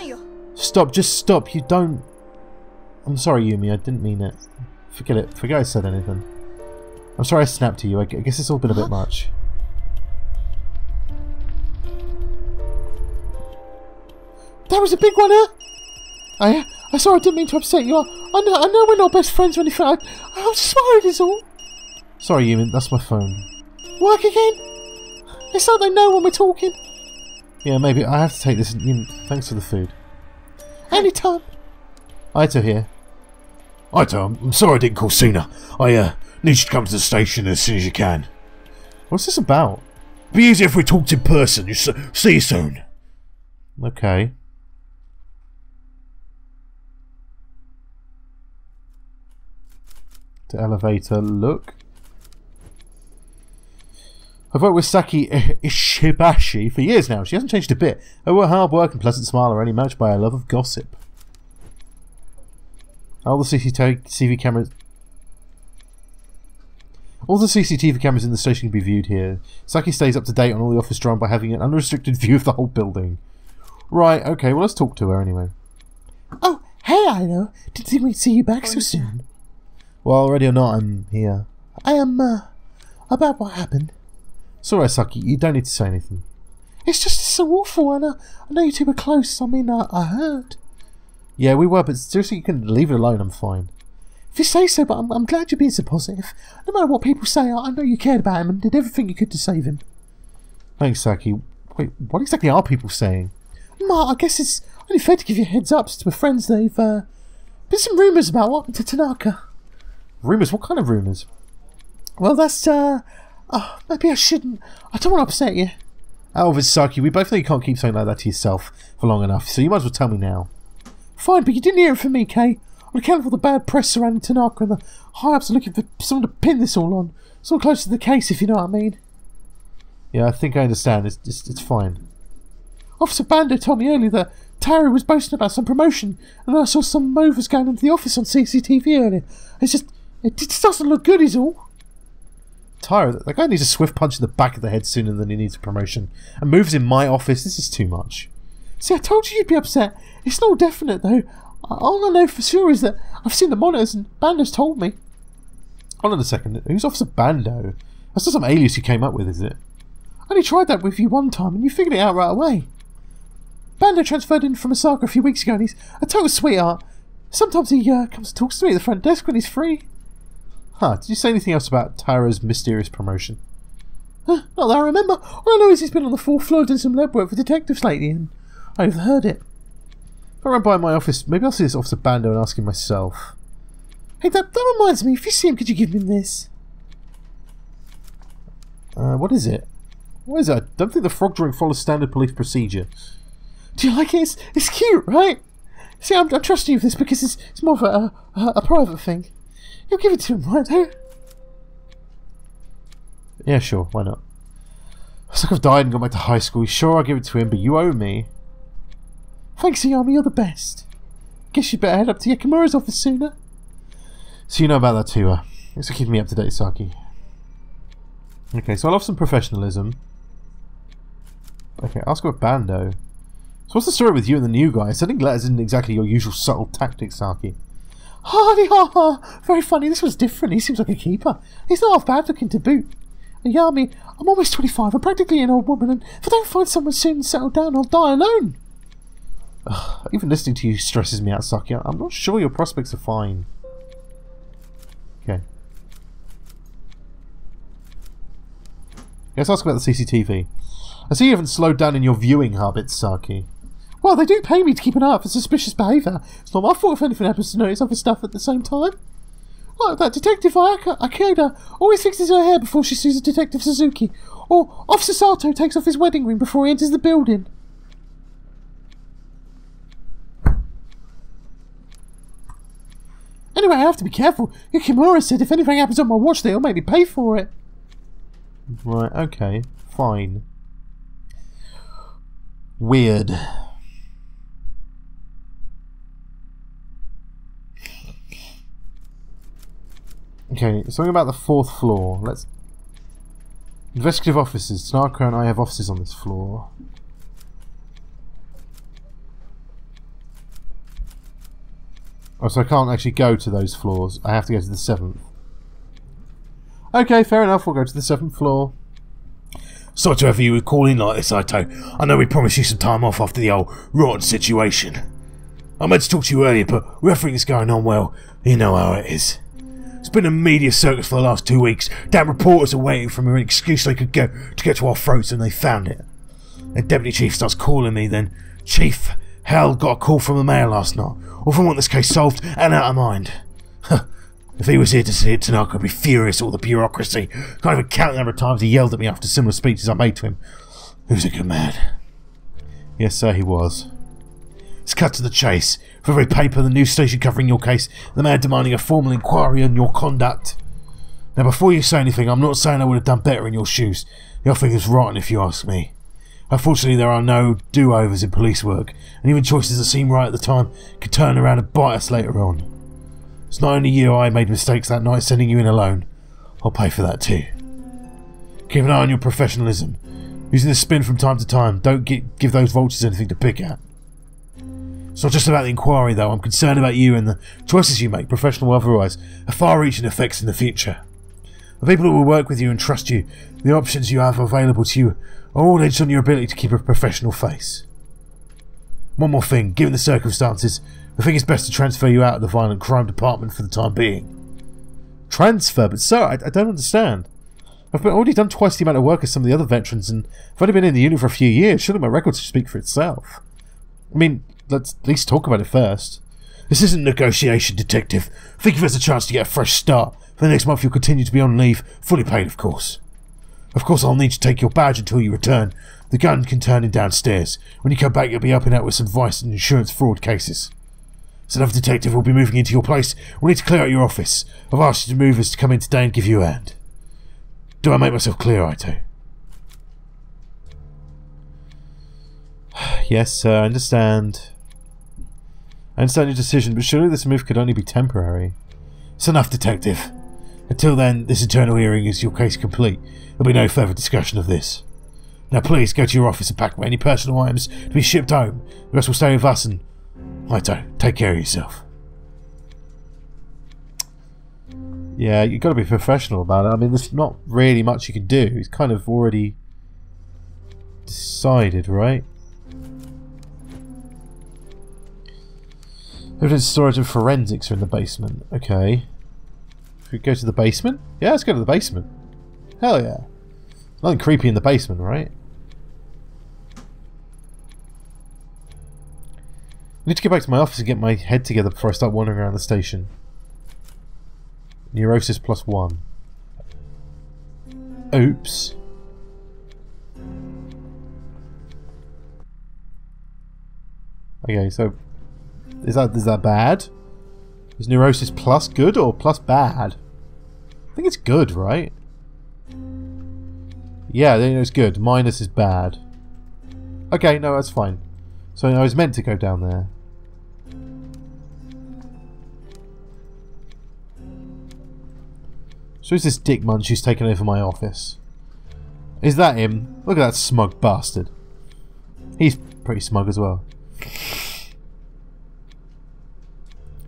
Stop, just stop. You don't... I'm sorry, Yumi. I didn't mean it. Forget it. Forget I said anything. I'm sorry I snapped to you. I guess it's all been a bit much. That was a big one, huh? I'm sorry, I didn't mean to upset you. I know we're not best friends or anything. I'm just worried is all. Sorry, Ewan, that's my phone. Work again? It's like they know when we're talking. Yeah, maybe. I have to take this. Thanks for the food. Anytime. Ito here. Ito, I'm sorry I didn't call sooner. I need you to come to the station as soon as you can. What's this about? Be easier if we talked in person. See you soon. Okay. To elevator, look. I've worked with Saki Ishibashi for years now. She hasn't changed a bit. Her hard work and pleasant smile are only matched by her love of gossip. All the CCTV cameras in the station can be viewed here. Saki stays up to date on all the office drama by having an unrestricted view of the whole building. Right, okay, well let's talk to her anyway. Oh, hey Ino. Didn't think we'd see you back so soon. Well, ready or not, I'm here. I am, about what happened. It's alright, Saki, you don't need to say anything. It's just so awful, and I know you two were close. I mean, I heard. Yeah, we were, but seriously, you can leave it alone, I'm fine. If you say so, but I'm glad you're being so positive. No matter what people say, I know you cared about him and did everything you could to save him. Thanks, Saki. Wait, what exactly are people saying? I guess it's only fair to give you a heads up since we're friends. They've, been some rumours about what happened to Tanaka. Rumours? What kind of rumours? Well, that's, maybe I shouldn't. I don't want to upset you. Alvis, Saki, we both know you can't keep saying like that to yourself for long enough, so you might as well tell me now. Fine, but you didn't hear it from me, Kay. On account of all the bad press surrounding Tanaka and the high-ups are looking for someone to pin this all on. Someone close to the case, if you know what I mean. Yeah, I think I understand. It's fine. Officer Bando told me earlier that Tara was boasting about some promotion, and I saw some movers going into the office on CCTV earlier. It just doesn't look good, is all. Tyra, that guy needs a swift punch in the back of the head sooner than he needs a promotion. And moves in my office, this is too much. See, I told you you'd be upset. It's not definite, though. All I know for sure is that I've seen the monitors and Bando's told me. Hold on a second, who's Officer Bando? That's not some alias you came up with, is it? I only tried that with you one time and you figured it out right away. Bando transferred in from Osaka a few weeks ago and he's a total sweetheart. Sometimes he comes and talks to me at the front desk when he's free. Huh, did you say anything else about Tyra's mysterious promotion? Not that I remember. All I know is he's been on the 4th floor doing some lab work for detectives lately and I overheard it. If I run by my office, maybe I'll see this Officer Bando and ask him myself. Hey, that reminds me. If you see him, could you give him this? What is it? What is it? I don't think the frog drawing follows standard police procedure. Do you like it? It's cute, right? See, I'm trusting you with this because it's more of a private thing. You'll give it to him, right? Hey? Yeah, sure. Why not? It's like I've died and gone back to high school. Sure, I'll give it to him, but you owe me. Thanks, Iyami. You're the best. Guess you'd better head up to Yakamura's office sooner. So you know about that too, Thanks for keeping me up to date, Saki. Okay, so I love some professionalism. Okay, ask about Bando. So what's the story with you and the new guy? Sending letters isn't exactly your usual subtle tactic, Saki. Hardy ha ha! Very funny, this was different. He seems like a keeper. He's not half bad looking to boot. Iyami, I'm almost 25. I'm practically an old woman, and if I don't find someone soon and settle down, I'll die alone. Ugh, even listening to you stresses me out, Saki. I'm not sure your prospects are fine. Okay. Let's ask about the CCTV. I see you haven't slowed down in your viewing habits, Saki. Well, they do pay me to keep an eye out for suspicious behaviour. It's not my fault if anything happens to notice other stuff at the same time. Like that Detective Akeda always fixes her hair before she sees a Detective Suzuki. Or Officer Sato takes off his wedding ring before he enters the building. Anyway, I have to be careful. Yukimura said if anything happens on my watch, they'll make me pay for it. Right, okay. Fine. Weird. Okay, something about the 4th floor. Let's... Investigative officers. Tanaka and I have offices on this floor. Oh, so I can't actually go to those floors. I have to go to the 7th. Okay, fair enough. We'll go to the 7th floor. Sorry to have you call in like this, Ito. I know we promised you some time off after the old rotten situation. I meant to talk to you earlier, but with everything that's going on, well, you know how it is. It's been a media circus for the last 2 weeks. Damn reporters are waiting for an excuse they could get to get to our throats, and they found it. The deputy chief starts calling me, then Chief Hal got a call from the mayor last night. If I want this case solved and out of mind. If he was here to see it tonight, I'd be furious at all the bureaucracy. Can't even count the number of times he yelled at me after similar speeches I made to him. He was a good man. Yes, sir, he was. Let's cut to the chase. For every paper, the news station covering your case, the man demanding a formal inquiry on your conduct. Now, before you say anything, I'm not saying I would have done better in your shoes. The whole thing is rotten, if you ask me. Unfortunately, there are no do-overs in police work, and even choices that seem right at the time can turn around and bite us later on. It's not only you I made mistakes that night sending you in alone. I'll pay for that too. Keep an eye on your professionalism. Using the spin from time to time. Don't give those vultures anything to pick at. It's not just about the inquiry though. I'm concerned about you and the choices you make, professional or otherwise, have far-reaching effects in the future. The people who will work with you and trust you, the options you have available to you, are all hinged on your ability to keep a professional face. One more thing, given the circumstances, I think it's best to transfer you out of the violent crime department for the time being. Transfer? But sir, I don't understand. I've already done twice the amount of work as some of the other veterans, and I've only been in the unit for a few years. Surely my record should speak for itself. I mean, let's at least talk about it first. This isn't negotiation, detective. Think of it as a chance to get a fresh start. For the next month you'll continue to be on leave, fully paid of course. Of course I'll need to take your badge until you return. The gun can turn in downstairs. When you come back you'll be up and out with some vice and insurance fraud cases. So another detective will be moving into your place. We'll need to clear out your office. I've asked you to move us to come in today and give you a hand. Do I make myself clear, Ito? Yes, sir, I understand. I understand your decision, but surely this move could only be temporary. It's enough, detective. Until then, this internal hearing is your case complete. There'll be no further discussion of this. Now please go to your office and pack away any personal items to be shipped home. The rest will stay with us and... Ito, take care of yourself. Yeah, you've got to be professional about it. I mean, there's not really much you can do. It's kind of already decided, right? Evidence storage and forensics are in the basement. Okay. Should we go to the basement? Yeah, let's go to the basement. Hell yeah. Nothing creepy in the basement, right? I need to get back to my office and get my head together before I start wandering around the station. Neurosis +1. Oops. Okay, so is that bad? Is neurosis plus good or plus bad? I think it's good, right? Yeah, then it's good. Minus is bad. Okay, no, that's fine. So I was meant to go down there. So who's this dick munch who's taken over my office? Is that him? Look at that smug bastard. He's pretty smug as well.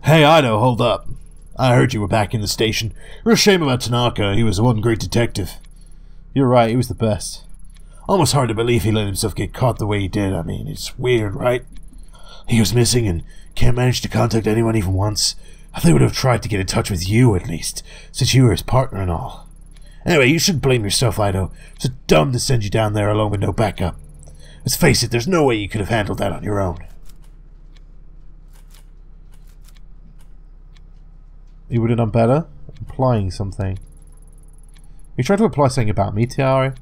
Hey Ito, hold up. I heard you were back in the station. Real shame about Tanaka. He was one great detective. You're right, he was the best. Almost hard to believe he let himself get caught the way he did. I mean, it's weird, right? He was missing and can't manage to contact anyone even once. I thought he would have tried to get in touch with you, at least, since you were his partner and all. Anyway, you shouldn't blame yourself, Ito. It's so dumb to send you down there alone with no backup. Let's face it, there's no way you could have handled that on your own. He would have done better? Implying something. You tried to imply something about me, Tiara?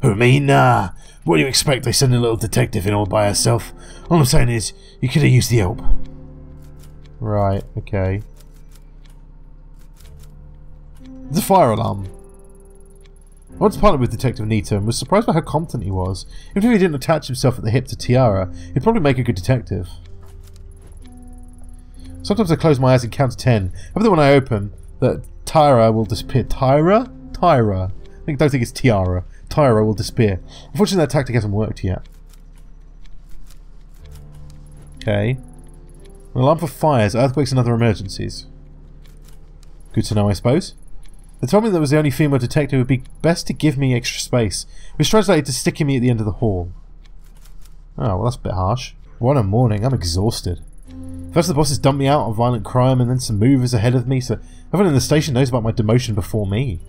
Who, me? Nah. What do you expect? They send a little detective in all by herself. All I'm saying is, you could have used the help. Right, okay. There's a fire alarm. I once partnered with Detective Nita and was surprised by how competent he was. Even if he didn't attach himself at the hip to Tiara, he'd probably make a good detective. Sometimes I close my eyes and count to 10. Every time when I open, that Tyra will disappear. Tyra? Tyra. I don't think it's Tiara. Tyra will disappear. Unfortunately, that tactic hasn't worked yet. Okay. An alarm for fires, earthquakes and other emergencies. Good to know, I suppose. They told me that was the only female detective. It would be best to give me extra space, which translated to sticking me at the end of the hall. Oh, well that's a bit harsh. What a morning, I'm exhausted. First the bosses dump me out on violent crime and then some movers ahead of me, so everyone in the station knows about my demotion before me.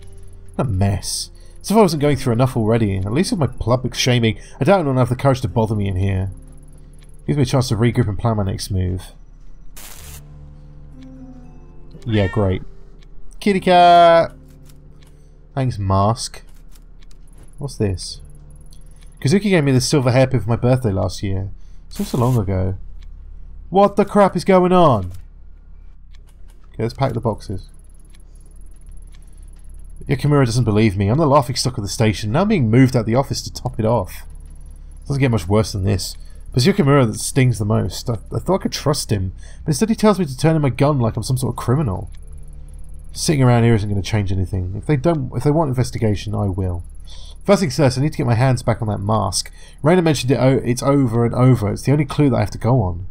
What a mess. As if I wasn't going through enough already, at least with my public shaming, I doubt anyone will have the courage to bother me in here. Gives me a chance to regroup and plan my next move. Yeah, great. Kitty cat! Thanks, mask. What's this? Kazuki gave me this silver hairpin for my birthday last year. Seems so long ago. What the crap is going on? Okay, let's pack the boxes. Yakamura doesn't believe me. I'm the laughing stock of the station. Now I'm being moved out of the office to top it off. Doesn't get much worse than this. But it's Yakamura that stings the most. I thought I could trust him, but instead he tells me to turn in my gun like I'm some sort of criminal. Sitting around here isn't going to change anything. If they want investigation, I will. First things first, I need to get my hands back on that mask. Raina mentioned it. It's over and over. It's the only clue that I have to go on.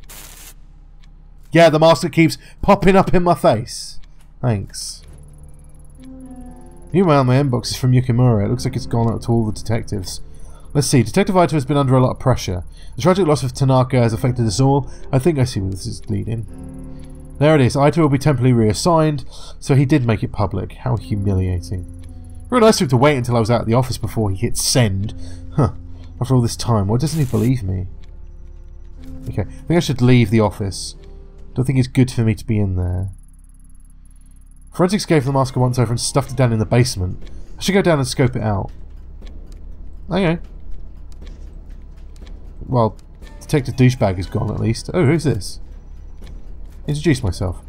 Yeah, the mask that keeps popping up in my face. Thanks. Meanwhile, my inbox is from Yukimura. It looks like it's gone out to all the detectives. Let's see. Detective Ito has been under a lot of pressure. The tragic loss of Tanaka has affected us all. I think I see where this is leading. There it is. Ito will be temporarily reassigned. So he did make it public. How humiliating. Very nice of him to wait until I was out of the office before he hit send. Huh. After all this time, why doesn't he believe me? Okay. I think I should leave the office. Don't think it's good for me to be in there. Forensics gave the mask once over and stuffed it down in the basement. I should go down and scope it out. Okay. Well, Detective Douchebag is gone at least. Oh, who's this? Introduce myself.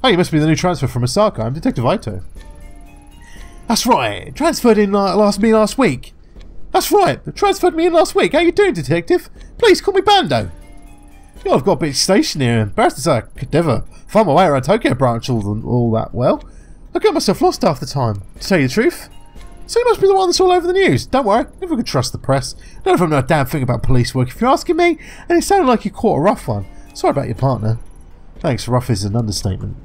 Oh, you must be the new transfer from Osaka. I'm Detective Ito. That's right. Transferred in last week. That's right. Transferred me in last week. How you doing, Detective? Please call me Bando. You know, I've got a bit stationed here. Embarrassed to say I could never find my way around Tokyo branch all that well. I get myself lost half the time, to tell you the truth. So you must be the one that's all over the news. Don't worry, never could trust the press. None of them know a damn thing about police work if you're asking me, and it sounded like you caught a rough one. Sorry about your partner. Thanks, rough is an understatement.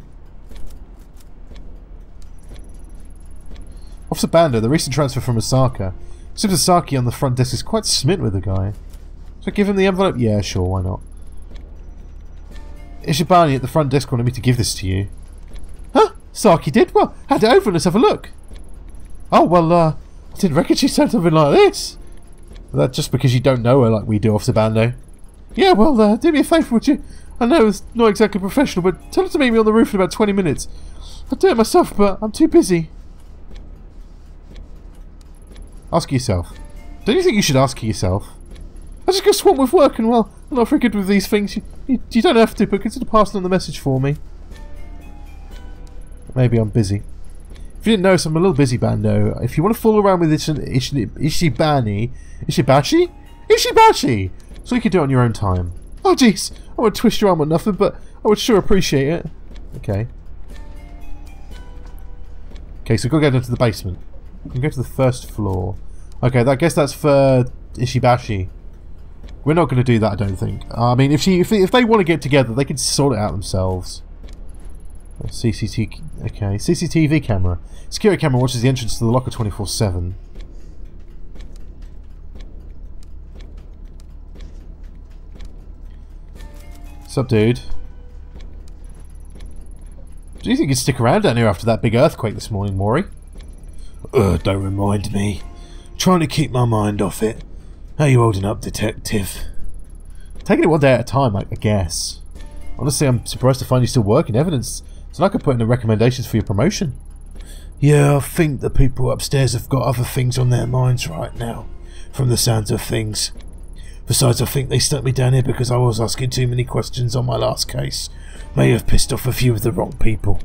Officer Bando, the recent transfer from Osaka. Seems Osaki on the front desk is quite smitten with the guy. Should I give him the envelope? Yeah, sure, why not? Ishibani at the front desk wanted me to give this to you. Huh? Saki did? Well, hand it over and let's have a look. Oh, well, I didn't reckon she said something like this. That's just because you don't know her like we do, Officer Bando. Yeah, well, do me a favour, would you? I know it's not exactly professional, but tell her to meet me on the roof in about 20 minutes. I'll do it myself, but I'm too busy. Ask yourself. Don't you think you should ask yourself? I just go swamped with work and, well, I'm not very good with these things. You don't have to, but consider passing on the message for me. Maybe I'm busy. If you didn't notice, I'm a little busy, Bando. If you want to fool around with Ishibashi, so you can do it on your own time. Oh, jeez. I won't twist your arm or nothing, but I would sure appreciate it. Okay. Okay, so we've got to go down to the basement. We can go to the first floor. Okay, I guess that's for Ishibashi. We're not going to do that, I don't think. I mean, if they want to get together, they can sort it out themselves. CCTV camera. Security camera watches the entrance to the locker 24/7. Sup, dude? Do you think you'd stick around down here after that big earthquake this morning, Mori? Don't remind me. Trying to keep my mind off it. How you holding up, detective? Taking it one day at a time, I guess. Honestly, I'm surprised to find you still working evidence, so I could put in the recommendations for your promotion. Yeah, I think the people upstairs have got other things on their minds right now, from the sounds of things. Besides, I think they stuck me down here because I was asking too many questions on my last case. May have pissed off a few of the wrong people.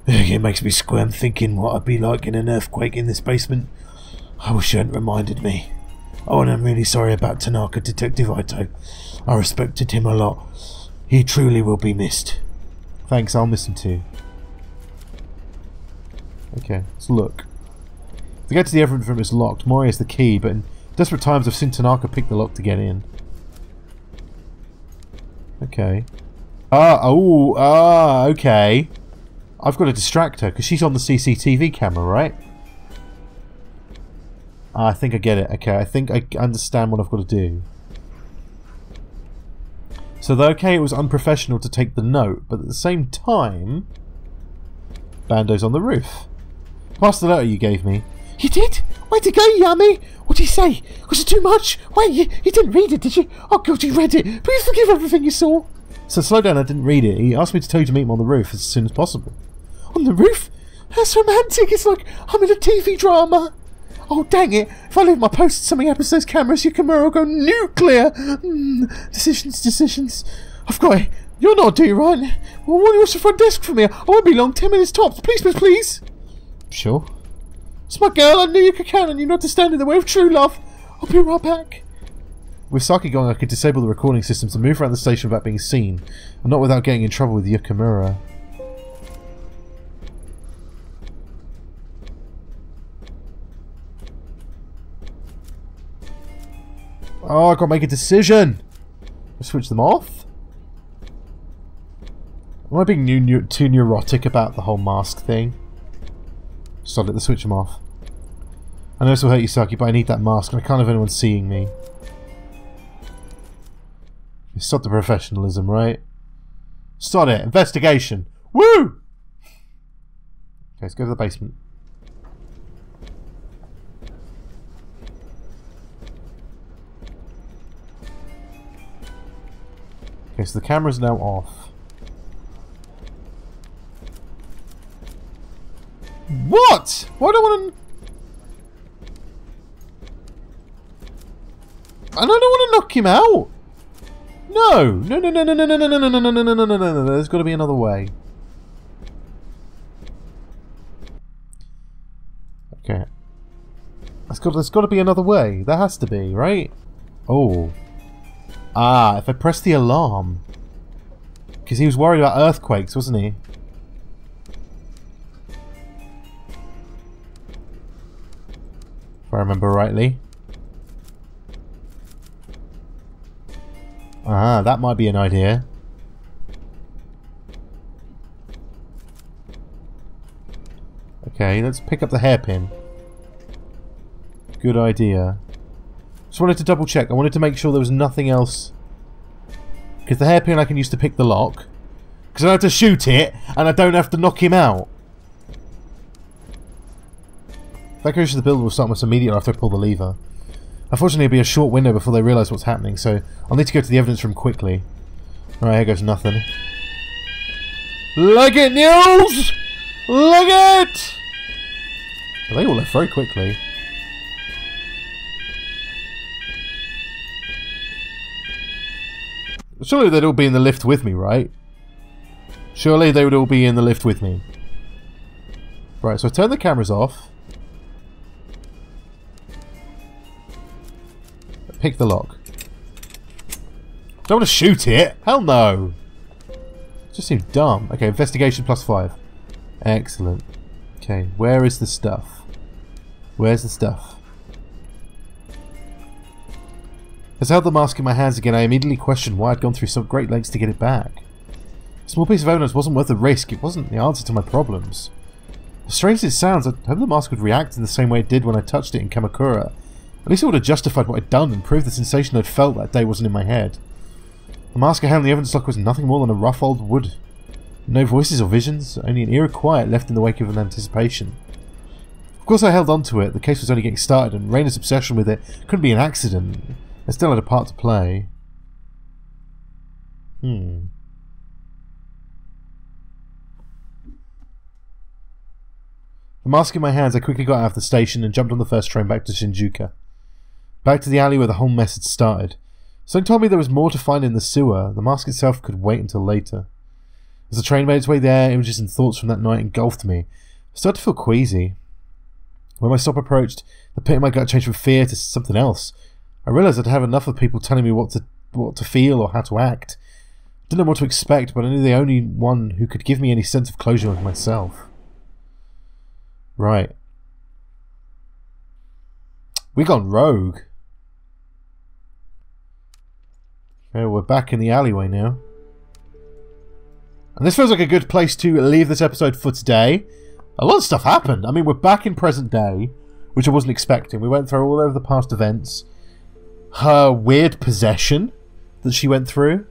It makes me squirm thinking what I'd be like in an earthquake in this basement. I wish you hadn't reminded me. Oh, and I'm really sorry about Tanaka, Detective Ito. I respected him a lot. He truly will be missed. Thanks, I'll miss him too. Okay, let's look. The gate to the evidence room is locked. Mori has the key, but in desperate times I've seen Tanaka pick the lock to get in. Okay. Okay. I've got to distract her, because she's on the CCTV camera, right? I think I get it. Okay, I think I understand what I've got to do. So, okay, it was unprofessional to take the note, but at the same time... Bando's on the roof. Pass the letter you gave me. You did? Where'd it go, Yummy? What'd he say? Was it too much? Wait, you didn't read it, did you? Oh, God, you read it. Please forgive everything you saw. So slow down, I didn't read it. He asked me to tell you to meet him on the roof as soon as possible. On the roof? That's romantic. It's like I'm in a TV drama. Oh, dang it. If I leave my post at something happens to those cameras, your camera will go nuclear. Decisions. I've got it. You're not doing right. Well, why what's the front desk for me? I won't be long. 10 minutes tops. Please. Sure. It's my girl. I knew you could count on you not to stand in the way of true love. I'll be right back. With Saki gone, I could disable the recording systems and move around the station without being seen, and not without getting in trouble with Yukamura. Oh, I gotta make a decision! Switch them off? Am I being too neurotic about the whole mask thing? Sod it, let's switch them off. I know this will hurt you, Saki, but I need that mask and I can't have anyone seeing me. Sod the professionalism, right? Sod it! Investigation! Woo! Okay, let's go to the basement. Okay, so the camera's now off. What? Why do I want to... I don't want to knock him out! No! No. There's got to be another way. Okay. There's got to be another way. There has to be, right? Oh. Ah, if I press the alarm. Because he was worried about earthquakes, wasn't he? If I remember rightly. Ah, that might be an idea. Okay, let's pick up the hairpin. Good idea. Just wanted to double check. I wanted to make sure there was nothing else. Because the hairpin I can use to pick the lock. Because I don't have to shoot it, and I don't have to knock him out. If that goes to the building, will start almost immediately after I pull the lever. Unfortunately, it'll be a short window before they realise what's happening, so I'll need to go to the evidence room quickly. Alright, here goes nothing. Look it, Niels! Look it! Well, they all left very quickly. Surely they'd all be in the lift with me, right? Surely they would all be in the lift with me. Right, so I turn the cameras off. Pick the lock. Don't want to shoot it! Hell no! It just seems dumb. Okay, investigation +5. Excellent. Okay, where is the stuff? Where's the stuff? As I held the mask in my hands again, I immediately questioned why I'd gone through some great lengths to get it back. A small piece of evidence wasn't worth the risk. It wasn't the answer to my problems. As strange as it sounds, I hope the mask would react in the same way it did when I touched it in Kamakura. At least it would have justified what I'd done and proved the sensation I'd felt that day wasn't in my head. The mask I had in the evidence lock was nothing more than a rough old wood. No voices or visions, only an eerie quiet left in the wake of an anticipation. Of course I held on to it. The case was only getting started, and Rainer's obsession with it couldn't be an accident. I still had a part to play. The mask in my hands, I quickly got out of the station and jumped on the first train back to Shinjuku. Back to the alley where the whole mess had started. Something told me there was more to find in the sewer. The mask itself could wait until later. As the train made its way there, images and thoughts from that night engulfed me. I started to feel queasy. When my stop approached, the pit in my gut changed from fear to something else. I realised I'd have enough of people telling me what to feel or how to act. I didn't know what to expect, but I knew the only one who could give me any sense of closure was myself. Right. We gone rogue. Okay, we're back in the alleyway now. And this feels like a good place to leave this episode for today. A lot of stuff happened. I mean, we're back in present day, which I wasn't expecting. We went through all over the past events. Her weird possession that she went through.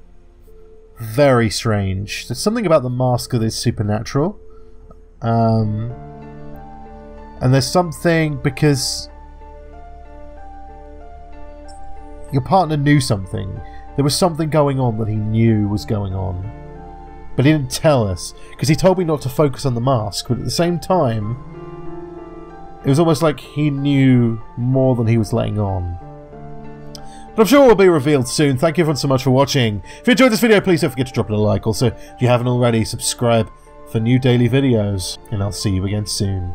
very strange. There's something about the mask that is supernatural. And there's something because your partner knew something. There was something going on that he knew was going on. But he didn't tell us, because he told me not to focus on the mask, but at the same time, it was almost like he knew more than he was letting on. But I'm sure it will be revealed soon. Thank you everyone so much for watching. If you enjoyed this video, please don't forget to drop it a like. Also, if you haven't already, subscribe for new daily videos. And I'll see you again soon.